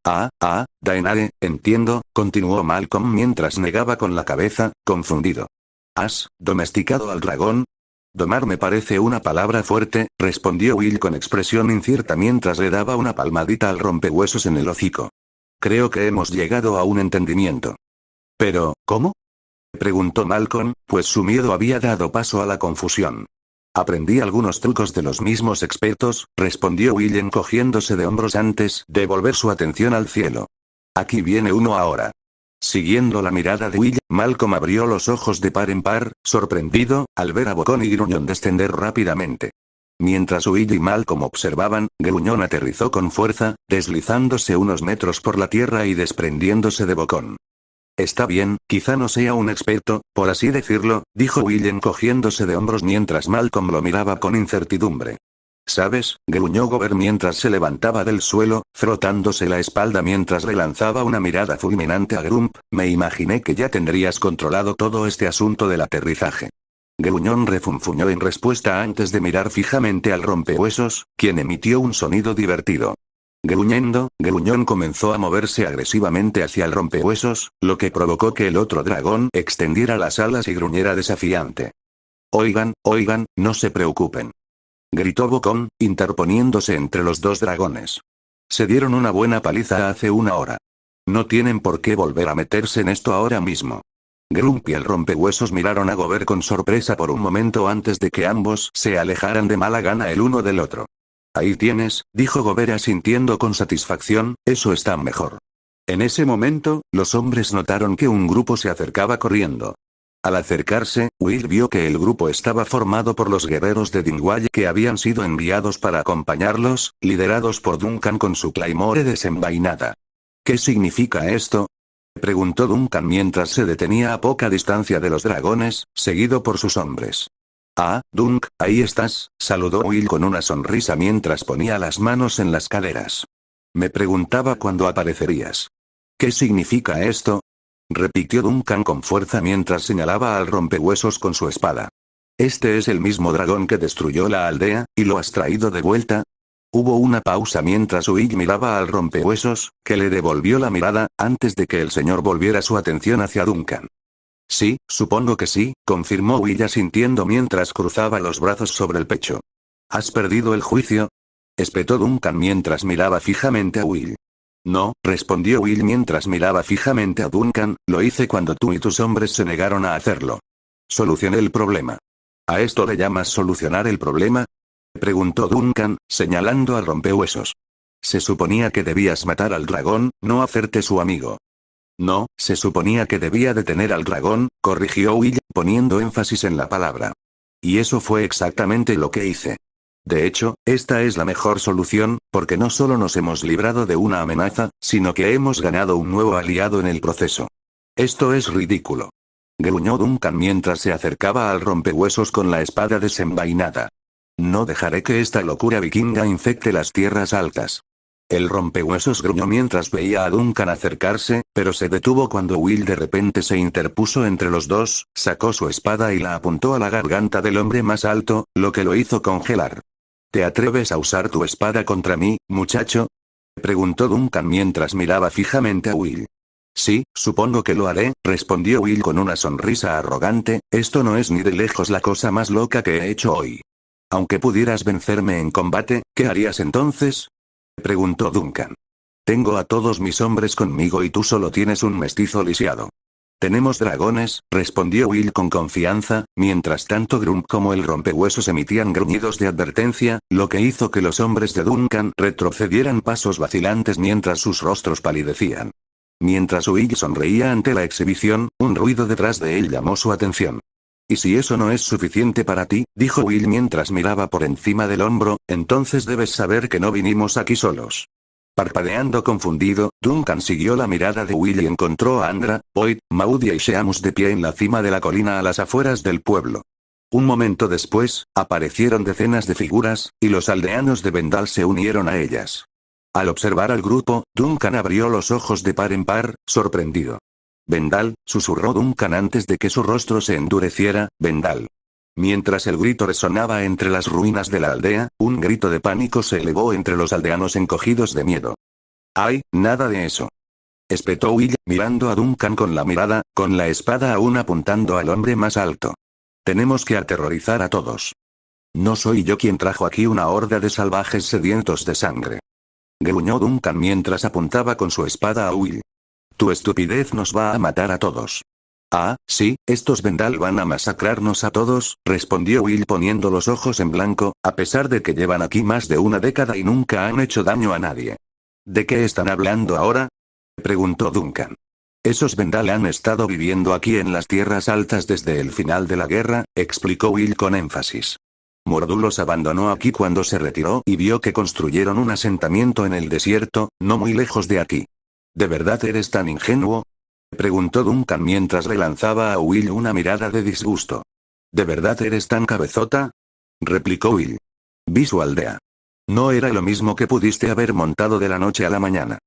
Speaker 1: Daenerys, entiendo, continuó Malcolm mientras negaba con la cabeza, confundido. ¿Has domesticado al dragón? Domar me parece una palabra fuerte, respondió Will con expresión incierta mientras le daba una palmadita al rompehuesos en el hocico. Creo que hemos llegado a un entendimiento. ¿Pero, cómo? Preguntó Malcolm, pues su miedo había dado paso a la confusión. Aprendí algunos trucos de los mismos expertos, respondió Will encogiéndose de hombros antes de volver su atención al cielo. Aquí viene uno ahora. Siguiendo la mirada de Will, Malcolm abrió los ojos de par en par, sorprendido, al ver a Bocón y Gruñón descender rápidamente. Mientras Will y Malcolm observaban, Gruñón aterrizó con fuerza, deslizándose unos metros por la tierra y desprendiéndose de Bocón. Está bien, quizá no sea un experto, por así decirlo, dijo Will encogiéndose de hombros mientras Malcolm lo miraba con incertidumbre. ¿Sabes? Gruñó Gober mientras se levantaba del suelo, frotándose la espalda mientras le lanzaba una mirada fulminante a Grump, me imaginé que ya tendrías controlado todo este asunto del aterrizaje. Gruñón refunfuñó en respuesta antes de mirar fijamente al rompehuesos, quien emitió un sonido divertido. Gruñendo, Gruñón comenzó a moverse agresivamente hacia el rompehuesos, lo que provocó que el otro dragón extendiera las alas y gruñera desafiante. Oigan, no se preocupen. Gritó Bocón, interponiéndose entre los dos dragones. Se dieron una buena paliza hace una hora. No tienen por qué volver a meterse en esto ahora mismo. Grump y el rompehuesos miraron a Gober con sorpresa por un momento antes de que ambos se alejaran de mala gana el uno del otro. Ahí tienes, dijo Gober asintiendo con satisfacción, eso está mejor. En ese momento, los hombres notaron que un grupo se acercaba corriendo. Al acercarse, Will vio que el grupo estaba formado por los guerreros de Dingwall que habían sido enviados para acompañarlos, liderados por Duncan con su claymore desenvainada. ¿Qué significa esto?, preguntó Duncan mientras se detenía a poca distancia de los dragones, seguido por sus hombres. Ah, Dunk, ahí estás, saludó Will con una sonrisa mientras ponía las manos en las caderas. Me preguntaba cuándo aparecerías. ¿Qué significa esto?, repitió Duncan con fuerza mientras señalaba al rompehuesos con su espada. ¿Este es el mismo dragón que destruyó la aldea, y lo has traído de vuelta? Hubo una pausa mientras Will miraba al rompehuesos, que le devolvió la mirada, antes de que el señor volviera su atención hacia Duncan. Sí, supongo que sí, confirmó Will asintiendo mientras cruzaba los brazos sobre el pecho. ¿Has perdido el juicio?, espetó Duncan mientras miraba fijamente a Will. No, respondió Will mientras miraba fijamente a Duncan, lo hice cuando tú y tus hombres se negaron a hacerlo. Solucioné el problema. ¿A esto le llamas solucionar el problema?, preguntó Duncan, señalando al rompehuesos. Se suponía que debías matar al dragón, no hacerte su amigo. No, se suponía que debía detener al dragón, corrigió Will, poniendo énfasis en la palabra. Y eso fue exactamente lo que hice. De hecho, esta es la mejor solución, porque no solo nos hemos librado de una amenaza, sino que hemos ganado un nuevo aliado en el proceso. Esto es ridículo. Gruñó Duncan mientras se acercaba al rompehuesos con la espada desenvainada. No dejaré que esta locura vikinga infecte las tierras altas. El rompehuesos gruñó mientras veía a Duncan acercarse, pero se detuvo cuando Will de repente se interpuso entre los dos, sacó su espada y la apuntó a la garganta del hombre más alto, lo que lo hizo congelar. ¿Te atreves a usar tu espada contra mí, muchacho?, preguntó Duncan mientras miraba fijamente a Will. Sí, supongo que lo haré, respondió Will con una sonrisa arrogante, esto no es ni de lejos la cosa más loca que he hecho hoy. Aunque pudieras vencerme en combate, ¿qué harías entonces?, preguntó Duncan. Tengo a todos mis hombres conmigo y tú solo tienes un mestizo lisiado. Tenemos dragones, respondió Will con confianza, mientras tanto Grump como el rompehuesos emitían gruñidos de advertencia, lo que hizo que los hombres de Duncan retrocedieran pasos vacilantes mientras sus rostros palidecían. Mientras Will sonreía ante la exhibición, un ruido detrás de él llamó su atención. «Y si eso no es suficiente para ti», dijo Will mientras miraba por encima del hombro, «entonces debes saber que no vinimos aquí solos». Parpadeando confundido, Duncan siguió la mirada de Will y encontró a Andra, Boyd, Maudia y Seamus de pie en la cima de la colina a las afueras del pueblo. Un momento después, aparecieron decenas de figuras, y los aldeanos de Vendal se unieron a ellas. Al observar al grupo, Duncan abrió los ojos de par en par, sorprendido. «Vendal», susurró Duncan antes de que su rostro se endureciera, «Vendal». Mientras el grito resonaba entre las ruinas de la aldea, un grito de pánico se elevó entre los aldeanos encogidos de miedo. «¡Ay, nada de eso!», espetó Will, mirando a Duncan con la mirada, con la espada aún apuntando al hombre más alto. «Tenemos que aterrorizar a todos. No soy yo quien trajo aquí una horda de salvajes sedientos de sangre», gruñó Duncan mientras apuntaba con su espada a Will. «Tu estupidez nos va a matar a todos». «Ah, sí, estos Vendal van a masacrarnos a todos», respondió Will poniendo los ojos en blanco, a pesar de que llevan aquí más de una década y nunca han hecho daño a nadie. «¿De qué están hablando ahora?», preguntó Duncan. «Esos Vendal han estado viviendo aquí en las tierras altas desde el final de la guerra», explicó Will con énfasis. «Mordu los abandonó aquí cuando se retiró y vio que construyeron un asentamiento en el desierto, no muy lejos de aquí». «¿De verdad eres tan ingenuo?», preguntó Duncan mientras le lanzaba a Will una mirada de disgusto. «¿De verdad eres tan cabezota?», replicó Will. «Vi su aldea. No era lo mismo que pudiste haber montado de la noche a la mañana».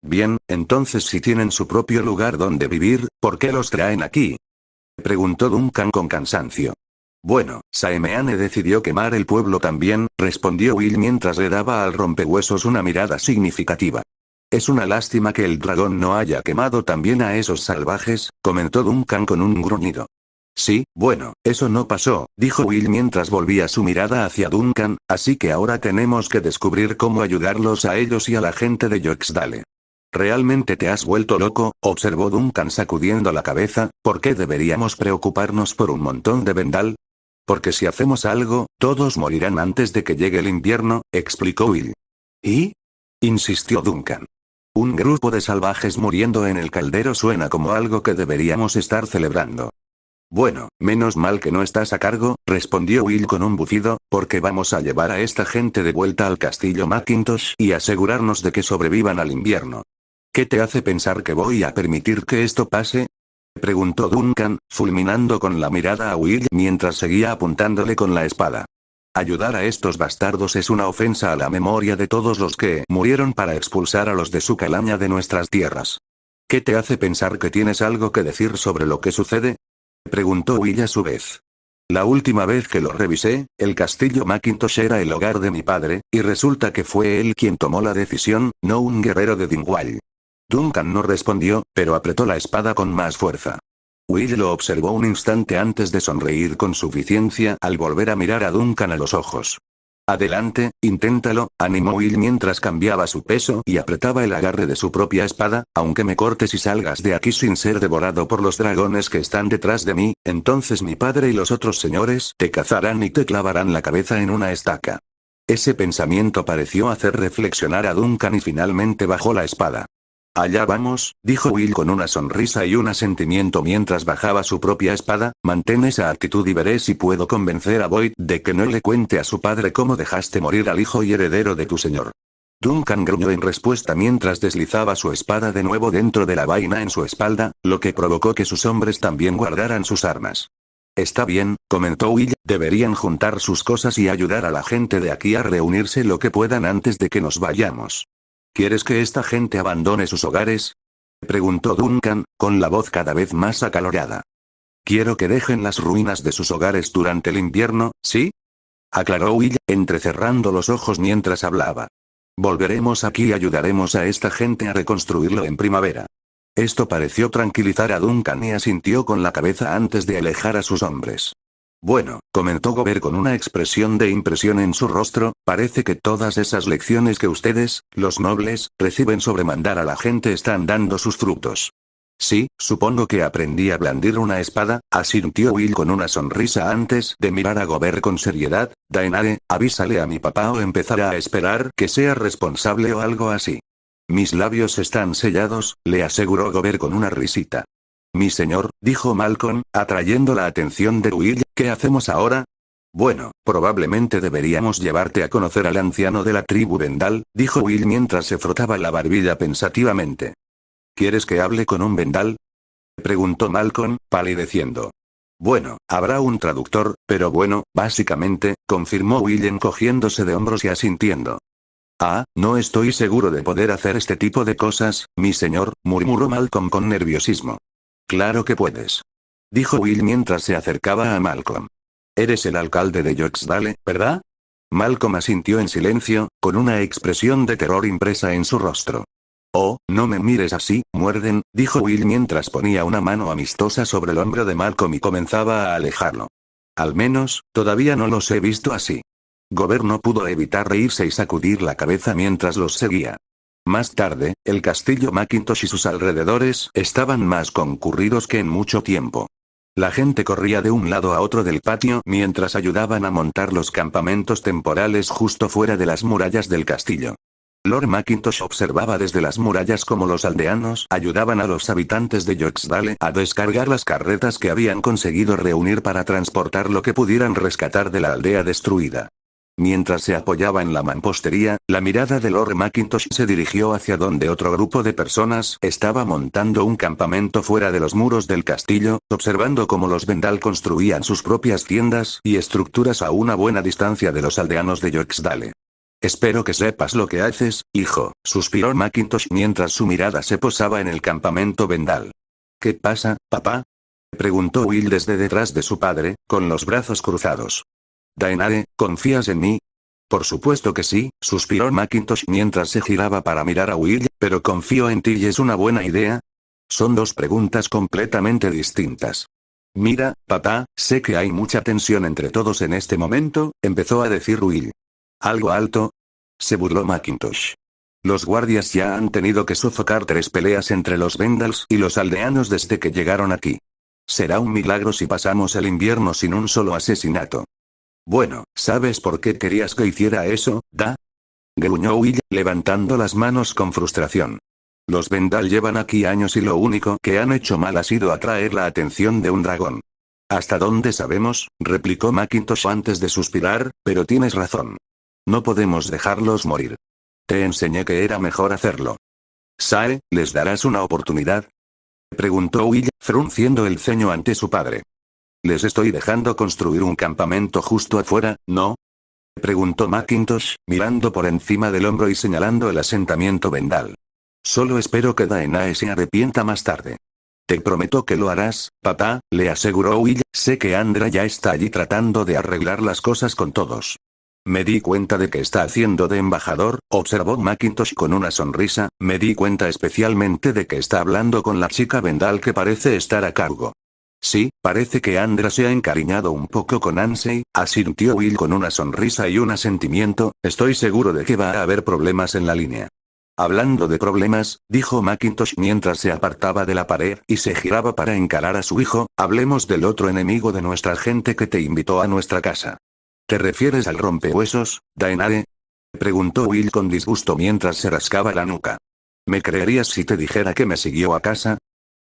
Speaker 1: «Bien, entonces si tienen su propio lugar donde vivir, ¿por qué los traen aquí?», preguntó Duncan con cansancio. «Bueno, Saemeane decidió quemar el pueblo también», respondió Will mientras le daba al rompehuesos una mirada significativa. «Es una lástima que el dragón no haya quemado también a esos salvajes», comentó Duncan con un gruñido. «Sí, bueno, eso no pasó», dijo Will mientras volvía su mirada hacia Duncan, «así que ahora tenemos que descubrir cómo ayudarlos a ellos y a la gente de Yoxdale». «¿Realmente te has vuelto loco?», observó Duncan sacudiendo la cabeza. «¿Por qué deberíamos preocuparnos por un montón de Vendal? Porque si hacemos algo, todos morirán antes de que llegue el invierno», explicó Will. «¿Y?», insistió Duncan. «Un grupo de salvajes muriendo en el caldero suena como algo que deberíamos estar celebrando». «Bueno, menos mal que no estás a cargo», respondió Will con un bufido, «porque vamos a llevar a esta gente de vuelta al castillo Macintosh y asegurarnos de que sobrevivan al invierno». «¿Qué te hace pensar que voy a permitir que esto pase?», preguntó Duncan, fulminando con la mirada a Will mientras seguía apuntándole con la espada. «Ayudar a estos bastardos es una ofensa a la memoria de todos los que murieron para expulsar a los de su calaña de nuestras tierras». «¿Qué te hace pensar que tienes algo que decir sobre lo que sucede?», preguntó Will a su vez. «La última vez que lo revisé, el castillo Macintosh era el hogar de mi padre, y resulta que fue él quien tomó la decisión, no un guerrero de Dingwall». Duncan no respondió, pero apretó la espada con más fuerza. Will lo observó un instante antes de sonreír con suficiencia al volver a mirar a Duncan a los ojos. «Adelante, inténtalo», animó Will mientras cambiaba su peso y apretaba el agarre de su propia espada. «Aunque me cortes y salgas de aquí sin ser devorado por los dragones que están detrás de mí, entonces mi padre y los otros señores te cazarán y te clavarán la cabeza en una estaca». Ese pensamiento pareció hacer reflexionar a Duncan y finalmente bajó la espada. «Allá vamos», dijo Will con una sonrisa y un asentimiento mientras bajaba su propia espada. «Mantén esa actitud y veré si puedo convencer a Boyd de que no le cuente a su padre cómo dejaste morir al hijo y heredero de tu señor». Duncan gruñó en respuesta mientras deslizaba su espada de nuevo dentro de la vaina en su espalda, lo que provocó que sus hombres también guardaran sus armas. «Está bien», comentó Will, «deberían juntar sus cosas y ayudar a la gente de aquí a reunirse lo que puedan antes de que nos vayamos». «¿Quieres que esta gente abandone sus hogares?», preguntó Duncan, con la voz cada vez más acalorada. «Quiero que dejen las ruinas de sus hogares durante el invierno, ¿sí?», aclaró Will, entrecerrando los ojos mientras hablaba. «Volveremos aquí y ayudaremos a esta gente a reconstruirlo en primavera». Esto pareció tranquilizar a Duncan y asintió con la cabeza antes de alejar a sus hombres. «Bueno», comentó Gober con una expresión de impresión en su rostro, «parece que todas esas lecciones que ustedes, los nobles, reciben sobre mandar a la gente están dando sus frutos». «Sí, supongo que aprendí a blandir una espada», asintió Will con una sonrisa antes de mirar a Gober con seriedad. «Daenerys, avísale a mi papá o empezará a esperar que sea responsable o algo así». «Mis labios están sellados», le aseguró Gober con una risita. «Mi señor», dijo Malcolm, atrayendo la atención de Will, «¿qué hacemos ahora?». Bueno, probablemente deberíamos llevarte a conocer al anciano de la tribu Vendal, dijo Will mientras se frotaba la barbilla pensativamente. ¿Quieres que hable con un Vendal? Preguntó Malcolm, palideciendo. Bueno, habrá un traductor, pero bueno, básicamente, confirmó Will encogiéndose de hombros y asintiendo. Ah, no estoy seguro de poder hacer este tipo de cosas, mi señor, murmuró Malcolm con nerviosismo. Claro que puedes. Dijo Will mientras se acercaba a Malcolm. Eres el alcalde de Yoxdale, ¿verdad? Malcolm asintió en silencio, con una expresión de terror impresa en su rostro. Oh, no me mires así, muerden, dijo Will mientras ponía una mano amistosa sobre el hombro de Malcolm y comenzaba a alejarlo. Al menos, todavía no los he visto así. Gober no pudo evitar reírse y sacudir la cabeza mientras los seguía. Más tarde, el castillo Macintosh y sus alrededores estaban más concurridos que en mucho tiempo. La gente corría de un lado a otro del patio mientras ayudaban a montar los campamentos temporales justo fuera de las murallas del castillo. Lord Macintosh observaba desde las murallas cómo los aldeanos ayudaban a los habitantes de Yoxdale a descargar las carretas que habían conseguido reunir para transportar lo que pudieran rescatar de la aldea destruida. Mientras se apoyaba en la mampostería, la mirada de Lord Macintosh se dirigió hacia donde otro grupo de personas estaba montando un campamento fuera de los muros del castillo, observando cómo los Vendal construían sus propias tiendas y estructuras a una buena distancia de los aldeanos de Yoxdale. Espero que sepas lo que haces, hijo, suspiró Macintosh mientras su mirada se posaba en el campamento Vendal. ¿Qué pasa, papá? Preguntó Will desde detrás de su padre, con los brazos cruzados. Daenerys, ¿confías en mí? Por supuesto que sí, suspiró Macintosh mientras se giraba para mirar a Will, pero confío en ti y es una buena idea. Son dos preguntas completamente distintas. Mira, papá, sé que hay mucha tensión entre todos en este momento, empezó a decir Will. ¿Algo alto? Se burló Macintosh. Los guardias ya han tenido que sofocar 3 peleas entre los Vendals y los aldeanos desde que llegaron aquí. Será un milagro si pasamos el invierno sin un solo asesinato. Bueno, ¿sabes por qué querías que hiciera eso, da? Gruñó Will, levantando las manos con frustración. Los Vendal llevan aquí años y lo único que han hecho mal ha sido atraer la atención de un dragón. ¿Hasta dónde sabemos? Replicó Macintosh antes de suspirar, pero tienes razón. No podemos dejarlos morir. Te enseñé que era mejor hacerlo. ¿Sae, les darás una oportunidad? Preguntó Will, frunciendo el ceño ante su padre. Les estoy dejando construir un campamento justo afuera, ¿no? Preguntó Macintosh, mirando por encima del hombro y señalando el asentamiento Vendal. Solo espero que Daenerys se arrepienta más tarde. Te prometo que lo harás, papá, le aseguró Will, sé que Andra ya está allí tratando de arreglar las cosas con todos. Me di cuenta de que está haciendo de embajador, observó Macintosh con una sonrisa, me di cuenta especialmente de que está hablando con la chica Vendal que parece estar a cargo. Sí, parece que Andra se ha encariñado un poco con Ansei, asintió Will con una sonrisa y un asentimiento, estoy seguro de que va a haber problemas en la línea. Hablando de problemas, dijo Macintosh mientras se apartaba de la pared y se giraba para encarar a su hijo, hablemos del otro enemigo de nuestra gente que te invitó a nuestra casa. ¿Te refieres al rompehuesos, Daenerys? Preguntó Will con disgusto mientras se rascaba la nuca. ¿Me creerías si te dijera que me siguió a casa?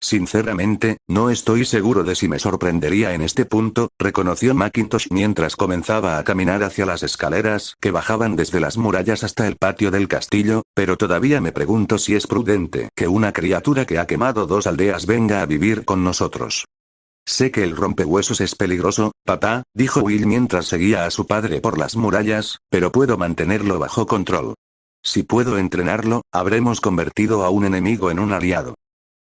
Speaker 1: Sinceramente, no estoy seguro de si me sorprendería en este punto, reconoció Macintosh mientras comenzaba a caminar hacia las escaleras que bajaban desde las murallas hasta el patio del castillo, pero todavía me pregunto si es prudente que una criatura que ha quemado 2 aldeas venga a vivir con nosotros. Sé que el rompehuesos es peligroso, papá, dijo Will mientras seguía a su padre por las murallas, pero puedo mantenerlo bajo control. Si puedo entrenarlo, habremos convertido a un enemigo en un aliado.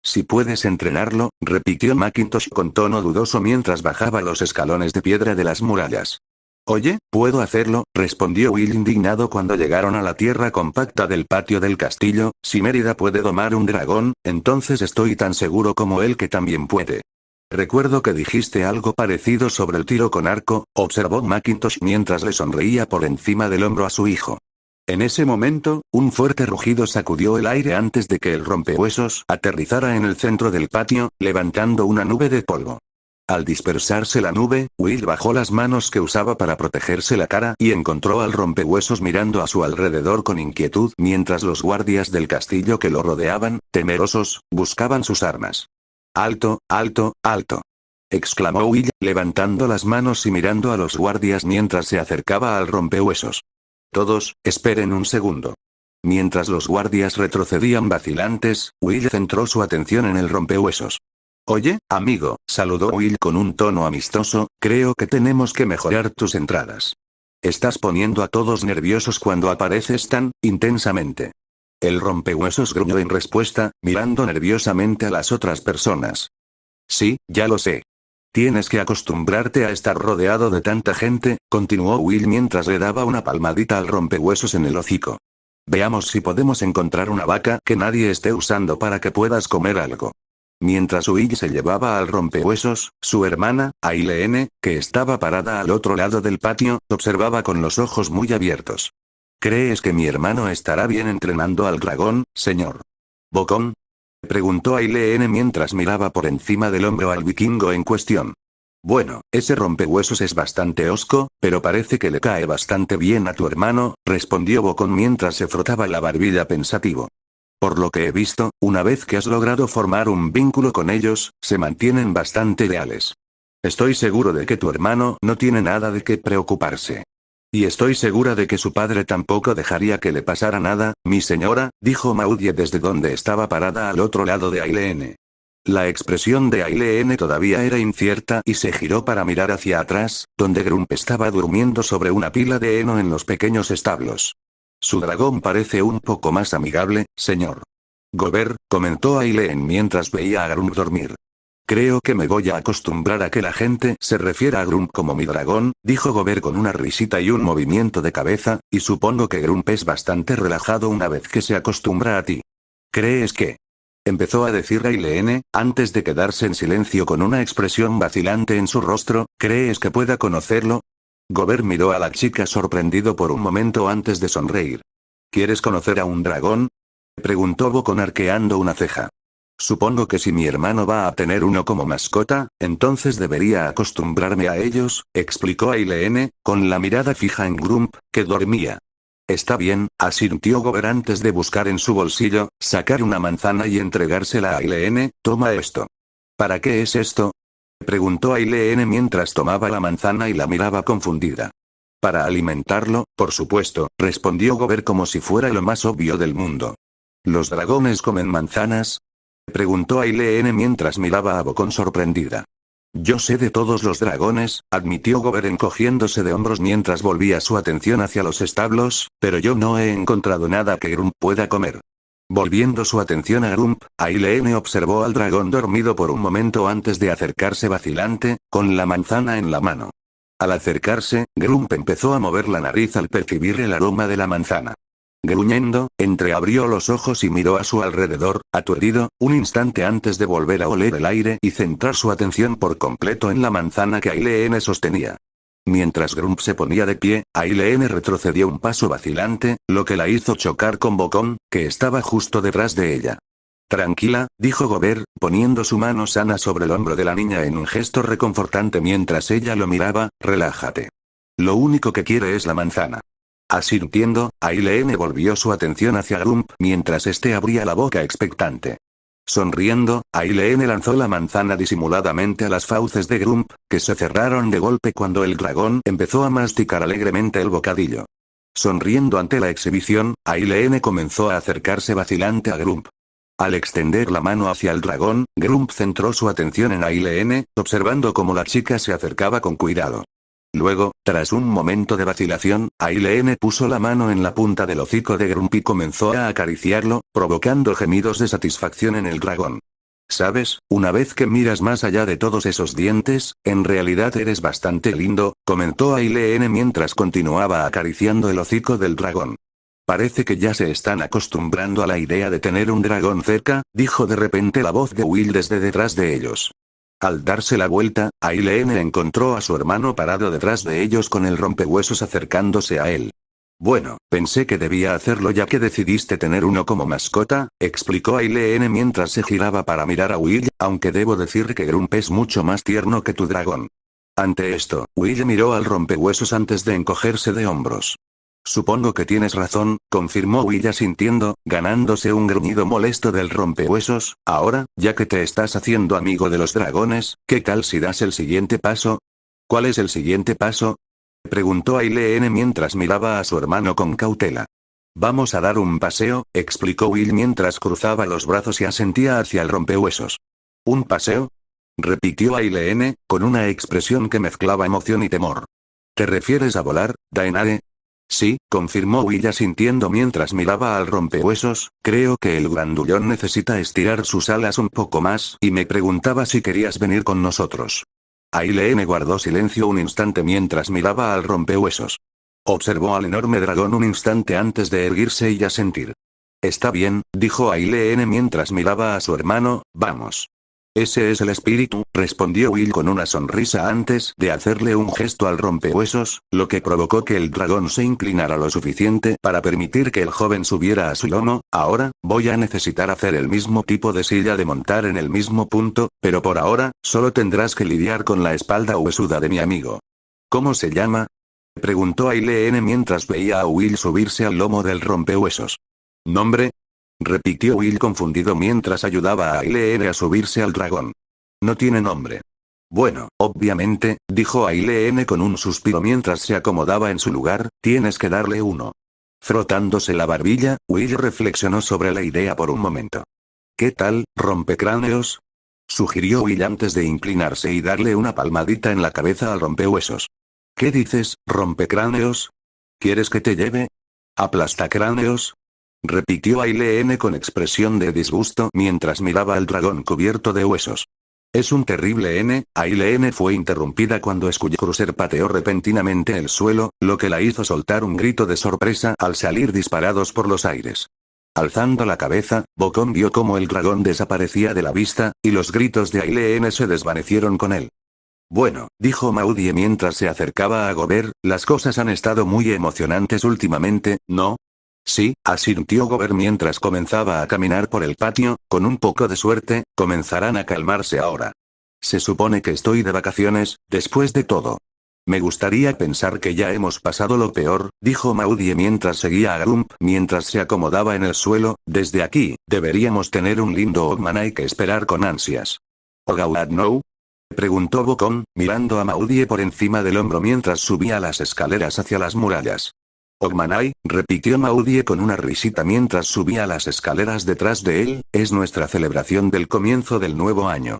Speaker 1: Si puedes entrenarlo, repitió Macintosh con tono dudoso mientras bajaba los escalones de piedra de las murallas. Oye, puedo hacerlo, respondió Will indignado cuando llegaron a la tierra compacta del patio del castillo, si Mérida puede domar un dragón, entonces estoy tan seguro como él que también puede. Recuerdo que dijiste algo parecido sobre el tiro con arco, observó Macintosh mientras le sonreía por encima del hombro a su hijo. En ese momento, un fuerte rugido sacudió el aire antes de que el rompehuesos aterrizara en el centro del patio, levantando una nube de polvo. Al dispersarse la nube, Will bajó las manos que usaba para protegerse la cara y encontró al rompehuesos mirando a su alrededor con inquietud mientras los guardias del castillo que lo rodeaban, temerosos, buscaban sus armas. Alto, alto, alto. exclamó Will, levantando las manos y mirando a los guardias mientras se acercaba al rompehuesos. Todos, esperen un segundo. Mientras los guardias retrocedían vacilantes, Will centró su atención en el rompehuesos. Oye, amigo, saludó Will con un tono amistoso, creo que tenemos que mejorar tus entradas. Estás poniendo a todos nerviosos cuando apareces tan intensamente. El rompehuesos gruñó en respuesta, mirando nerviosamente a las otras personas. Sí, ya lo sé. Tienes que acostumbrarte a estar rodeado de tanta gente, continuó Will mientras le daba una palmadita al rompehuesos en el hocico. Veamos si podemos encontrar una vaca que nadie esté usando para que puedas comer algo. Mientras Will se llevaba al rompehuesos, su hermana, Aileen, que estaba parada al otro lado del patio, observaba con los ojos muy abiertos. ¿Crees que mi hermano estará bien entrenando al dragón, señor Bocón? Preguntó Aileen mientras miraba por encima del hombro al vikingo en cuestión. Bueno, ese rompehuesos es bastante hosco, pero parece que le cae bastante bien a tu hermano, respondió Bocón mientras se frotaba la barbilla pensativo. Por lo que he visto, una vez que has logrado formar un vínculo con ellos, se mantienen bastante leales. Estoy seguro de que tu hermano no tiene nada de qué preocuparse. Y estoy segura de que su padre tampoco dejaría que le pasara nada, mi señora, dijo Maudie desde donde estaba parada al otro lado de Aileen. La expresión de Aileen todavía era incierta y se giró para mirar hacia atrás, donde Grump estaba durmiendo sobre una pila de heno en los pequeños establos. Su dragón parece un poco más amigable, señor Gober, comentó Aileen mientras veía a Grump dormir. Creo que me voy a acostumbrar a que la gente se refiera a Grump como mi dragón, dijo Gober con una risita y un movimiento de cabeza, y supongo que Grump es bastante relajado una vez que se acostumbra a ti. ¿Crees que? Empezó a decir Aileen, antes de quedarse en silencio con una expresión vacilante en su rostro, ¿crees que pueda conocerlo? Gober miró a la chica sorprendido por un momento antes de sonreír. ¿Quieres conocer a un dragón? Preguntó Bocón arqueando una ceja. Supongo que si mi hermano va a tener uno como mascota, entonces debería acostumbrarme a ellos, explicó Aileen, con la mirada fija en Grump, que dormía. Está bien, asintió Gober antes de buscar en su bolsillo, sacar una manzana y entregársela a Aileen, toma esto. ¿Para qué es esto? Preguntó Aileen mientras tomaba la manzana y la miraba confundida. Para alimentarlo, por supuesto, respondió Gober como si fuera lo más obvio del mundo. ¿Los dragones comen manzanas? Preguntó Aileen mientras miraba a Bocón sorprendida. Yo sé de todos los dragones, admitió Gober encogiéndose de hombros mientras volvía su atención hacia los establos, pero yo no he encontrado nada que Grump pueda comer. Volviendo su atención a Grump, Aileen observó al dragón dormido por un momento antes de acercarse vacilante, con la manzana en la mano. Al acercarse, Grump empezó a mover la nariz al percibir el aroma de la manzana. Gruñendo, entreabrió los ojos y miró a su alrededor, aturdido, un instante antes de volver a oler el aire y centrar su atención por completo en la manzana que Aileen sostenía. Mientras Grump se ponía de pie, Aileen retrocedió un paso vacilante, lo que la hizo chocar con Bocón, que estaba justo detrás de ella. Tranquila, dijo Gober, poniendo su mano sana sobre el hombro de la niña en un gesto reconfortante mientras ella lo miraba, relájate. Lo único que quiere es la manzana. Asintiendo, Aileen volvió su atención hacia Grump mientras este abría la boca expectante. Sonriendo, Aileen lanzó la manzana disimuladamente a las fauces de Grump, que se cerraron de golpe cuando el dragón empezó a masticar alegremente el bocadillo. Sonriendo ante la exhibición, Aileen comenzó a acercarse vacilante a Grump. Al extender la mano hacia el dragón, Grump centró su atención en Aileen, observando cómo la chica se acercaba con cuidado. Luego, tras un momento de vacilación, Aileen puso la mano en la punta del hocico de Grump y comenzó a acariciarlo, provocando gemidos de satisfacción en el dragón. ¿Sabes? Una vez que miras más allá de todos esos dientes, en realidad eres bastante lindo, comentó Aileen mientras continuaba acariciando el hocico del dragón. Parece que ya se están acostumbrando a la idea de tener un dragón cerca, dijo de repente la voz de Will desde detrás de ellos. Al darse la vuelta, Aileen encontró a su hermano parado detrás de ellos con el rompehuesos acercándose a él. Bueno, pensé que debía hacerlo ya que decidiste tener uno como mascota, explicó Aileen mientras se giraba para mirar a Will, aunque debo decir que Grump es mucho más tierno que tu dragón. Ante esto, Will miró al rompehuesos antes de encogerse de hombros. Supongo que tienes razón, confirmó Will asintiendo, ganándose un gruñido molesto del rompehuesos. Ahora, ya que te estás haciendo amigo de los dragones, ¿qué tal si das el siguiente paso? ¿Cuál es el siguiente paso? Preguntó Aileen mientras miraba a su hermano con cautela. Vamos a dar un paseo, explicó Will mientras cruzaba los brazos y asentía hacia el rompehuesos. ¿Un paseo? Repitió Aileen, con una expresión que mezclaba emoción y temor. ¿Te refieres a volar, Daenerys? Sí, confirmó Will asintiendo mientras miraba al rompehuesos. Creo que el grandullón necesita estirar sus alas un poco más y me preguntaba si querías venir con nosotros. Aileen guardó silencio un instante mientras miraba al rompehuesos. Observó al enorme dragón un instante antes de erguirse y asentir. Está bien, dijo Aileen mientras miraba a su hermano, vamos. Ese es el espíritu, respondió Will con una sonrisa antes de hacerle un gesto al rompehuesos, lo que provocó que el dragón se inclinara lo suficiente para permitir que el joven subiera a su lomo. Ahora, voy a necesitar hacer el mismo tipo de silla de montar en el mismo punto, pero por ahora, solo tendrás que lidiar con la espalda huesuda de mi amigo. ¿Cómo se llama? Preguntó Aileen mientras veía a Will subirse al lomo del rompehuesos. ¿Nombre? Repitió Will confundido mientras ayudaba a Aileen a subirse al dragón. No tiene nombre. Bueno, obviamente, dijo Aileen con un suspiro mientras se acomodaba en su lugar, tienes que darle uno. Frotándose la barbilla, Will reflexionó sobre la idea por un momento. ¿Qué tal, rompecráneos? Sugirió Will antes de inclinarse y darle una palmadita en la cabeza al rompehuesos. ¿Qué dices, rompecráneos? ¿Quieres que te lleve? ¿Aplastacráneos? Repitió Aileen con expresión de disgusto mientras miraba al dragón cubierto de huesos. Es un terrible N. Aileen fue interrumpida cuando Skullcruiser pateó repentinamente el suelo, lo que la hizo soltar un grito de sorpresa al salir disparados por los aires. Alzando la cabeza, Bocón vio cómo el dragón desaparecía de la vista, y los gritos de Aileen se desvanecieron con él. Bueno, dijo Maudie mientras se acercaba a Gober, las cosas han estado muy emocionantes últimamente, ¿no? Sí, asintió Gober mientras comenzaba a caminar por el patio, con un poco de suerte, comenzarán a calmarse ahora. Se supone que estoy de vacaciones, después de todo. Me gustaría pensar que ya hemos pasado lo peor, dijo Maudie mientras seguía a Grump mientras se acomodaba en el suelo. Desde aquí, deberíamos tener un lindo Ogmanay que esperar con ansias. ¿Ogawad no? Preguntó Bocón, mirando a Maudie por encima del hombro mientras subía las escaleras hacia las murallas. Ogmanay, repitió Maudie con una risita mientras subía las escaleras detrás de él, es nuestra celebración del comienzo del nuevo año.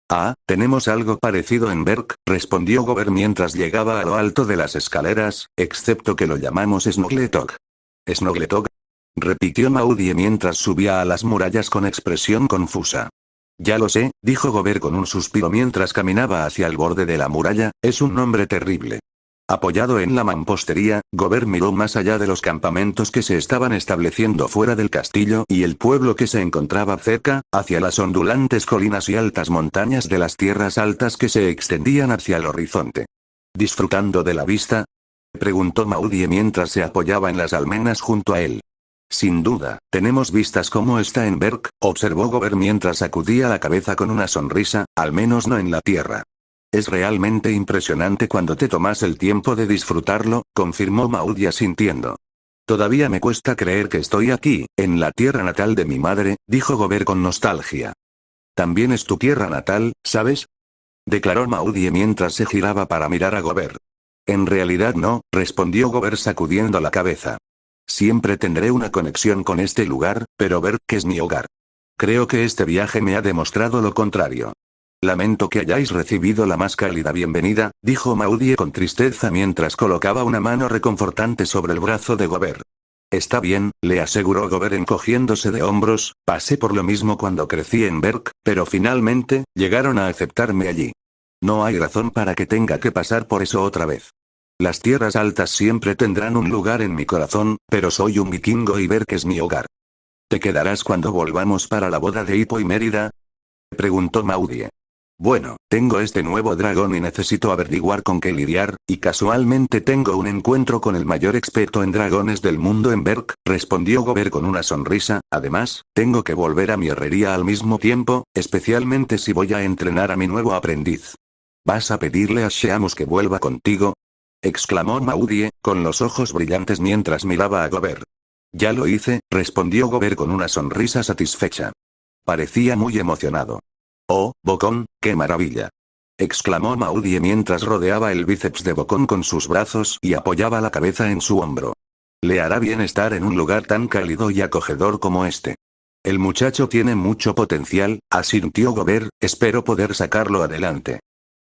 Speaker 1: Ah, tenemos algo parecido en Berk, respondió Gober mientras llegaba a lo alto de las escaleras, excepto que lo llamamos Snogletok. ¿Snogletok? Repitió Maudie mientras subía a las murallas con expresión confusa. Ya lo sé, dijo Gober con un suspiro mientras caminaba hacia el borde de la muralla, es un nombre terrible. Apoyado en la mampostería, Gober miró más allá de los campamentos que se estaban estableciendo fuera del castillo y el pueblo que se encontraba cerca, hacia las ondulantes colinas y altas montañas de las tierras altas que se extendían hacia el horizonte. ¿Disfrutando de la vista? Preguntó Maudie mientras se apoyaba en las almenas junto a él. Sin duda, tenemos vistas como está en Berk, observó Gober mientras sacudía la cabeza con una sonrisa, al menos no en la tierra. Es realmente impresionante cuando te tomas el tiempo de disfrutarlo, confirmó Maudie asintiendo. Todavía me cuesta creer que estoy aquí, en la tierra natal de mi madre, dijo Gober con nostalgia. También es tu tierra natal, ¿sabes? Declaró Maudie mientras se giraba para mirar a Gober. En realidad no, respondió Gober sacudiendo la cabeza. Siempre tendré una conexión con este lugar, pero Berk es mi hogar. Creo que este viaje me ha demostrado lo contrario. Lamento que hayáis recibido la más cálida bienvenida, dijo Maudie con tristeza mientras colocaba una mano reconfortante sobre el brazo de Gober. Está bien, le aseguró Gober encogiéndose de hombros, pasé por lo mismo cuando crecí en Berk, pero finalmente, llegaron a aceptarme allí. No hay razón para que tenga que pasar por eso otra vez. Las tierras altas siempre tendrán un lugar en mi corazón, pero soy un vikingo y Berk es mi hogar. ¿Te quedarás cuando volvamos para la boda de Hippo y Mérida? Preguntó Maudie. Bueno, tengo este nuevo dragón y necesito averiguar con qué lidiar, y casualmente tengo un encuentro con el mayor experto en dragones del mundo en Berk, respondió Gober con una sonrisa. Además, tengo que volver a mi herrería al mismo tiempo, especialmente si voy a entrenar a mi nuevo aprendiz. ¿Vas a pedirle a Seamus que vuelva contigo? exclamó Maudie, con los ojos brillantes mientras miraba a Gober. Ya lo hice, respondió Gober con una sonrisa satisfecha. Parecía muy emocionado. Oh, Bocón, qué maravilla. Exclamó Maudie mientras rodeaba el bíceps de Bocón con sus brazos y apoyaba la cabeza en su hombro. Le hará bien estar en un lugar tan cálido y acogedor como este. El muchacho tiene mucho potencial, asintió Gober, espero poder sacarlo adelante.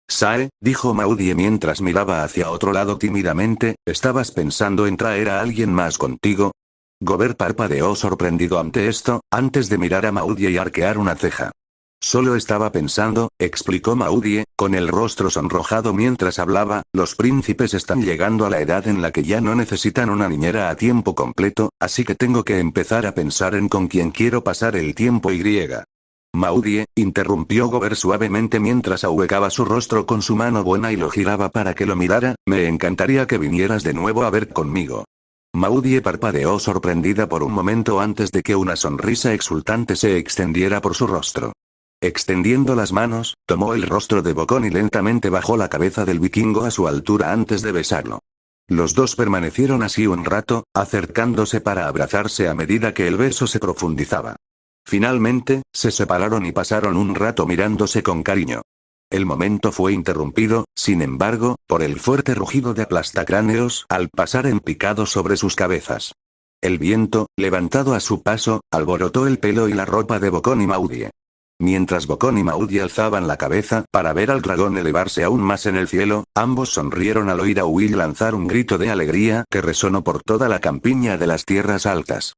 Speaker 1: Sae, dijo Maudie mientras miraba hacia otro lado tímidamente, ¿estabas pensando en traer a alguien más contigo? Gober parpadeó sorprendido ante esto, antes de mirar a Maudie y arquear una ceja. Solo estaba pensando, explicó Maudie, con el rostro sonrojado mientras hablaba, los príncipes están llegando a la edad en la que ya no necesitan una niñera a tiempo completo, así que tengo que empezar a pensar en con quién quiero pasar el tiempo y. Maudie, interrumpió Gober suavemente mientras ahuecaba su rostro con su mano buena y lo giraba para que lo mirara, me encantaría que vinieras de nuevo a ver conmigo. Maudie parpadeó sorprendida por un momento antes de que una sonrisa exultante se extendiera por su rostro. Extendiendo las manos, tomó el rostro de Bocón y lentamente bajó la cabeza del vikingo a su altura antes de besarlo. Los dos permanecieron así un rato, acercándose para abrazarse a medida que el beso se profundizaba. Finalmente, se separaron y pasaron un rato mirándose con cariño. El momento fue interrumpido, sin embargo, por el fuerte rugido de aplastacráneos al pasar en picado sobre sus cabezas. El viento, levantado a su paso, alborotó el pelo y la ropa de Bocón y Maudie. Mientras Bocón y Maudie alzaban la cabeza para ver al dragón elevarse aún más en el cielo, ambos sonrieron al oír a Will lanzar un grito de alegría que resonó por toda la campiña de las tierras altas.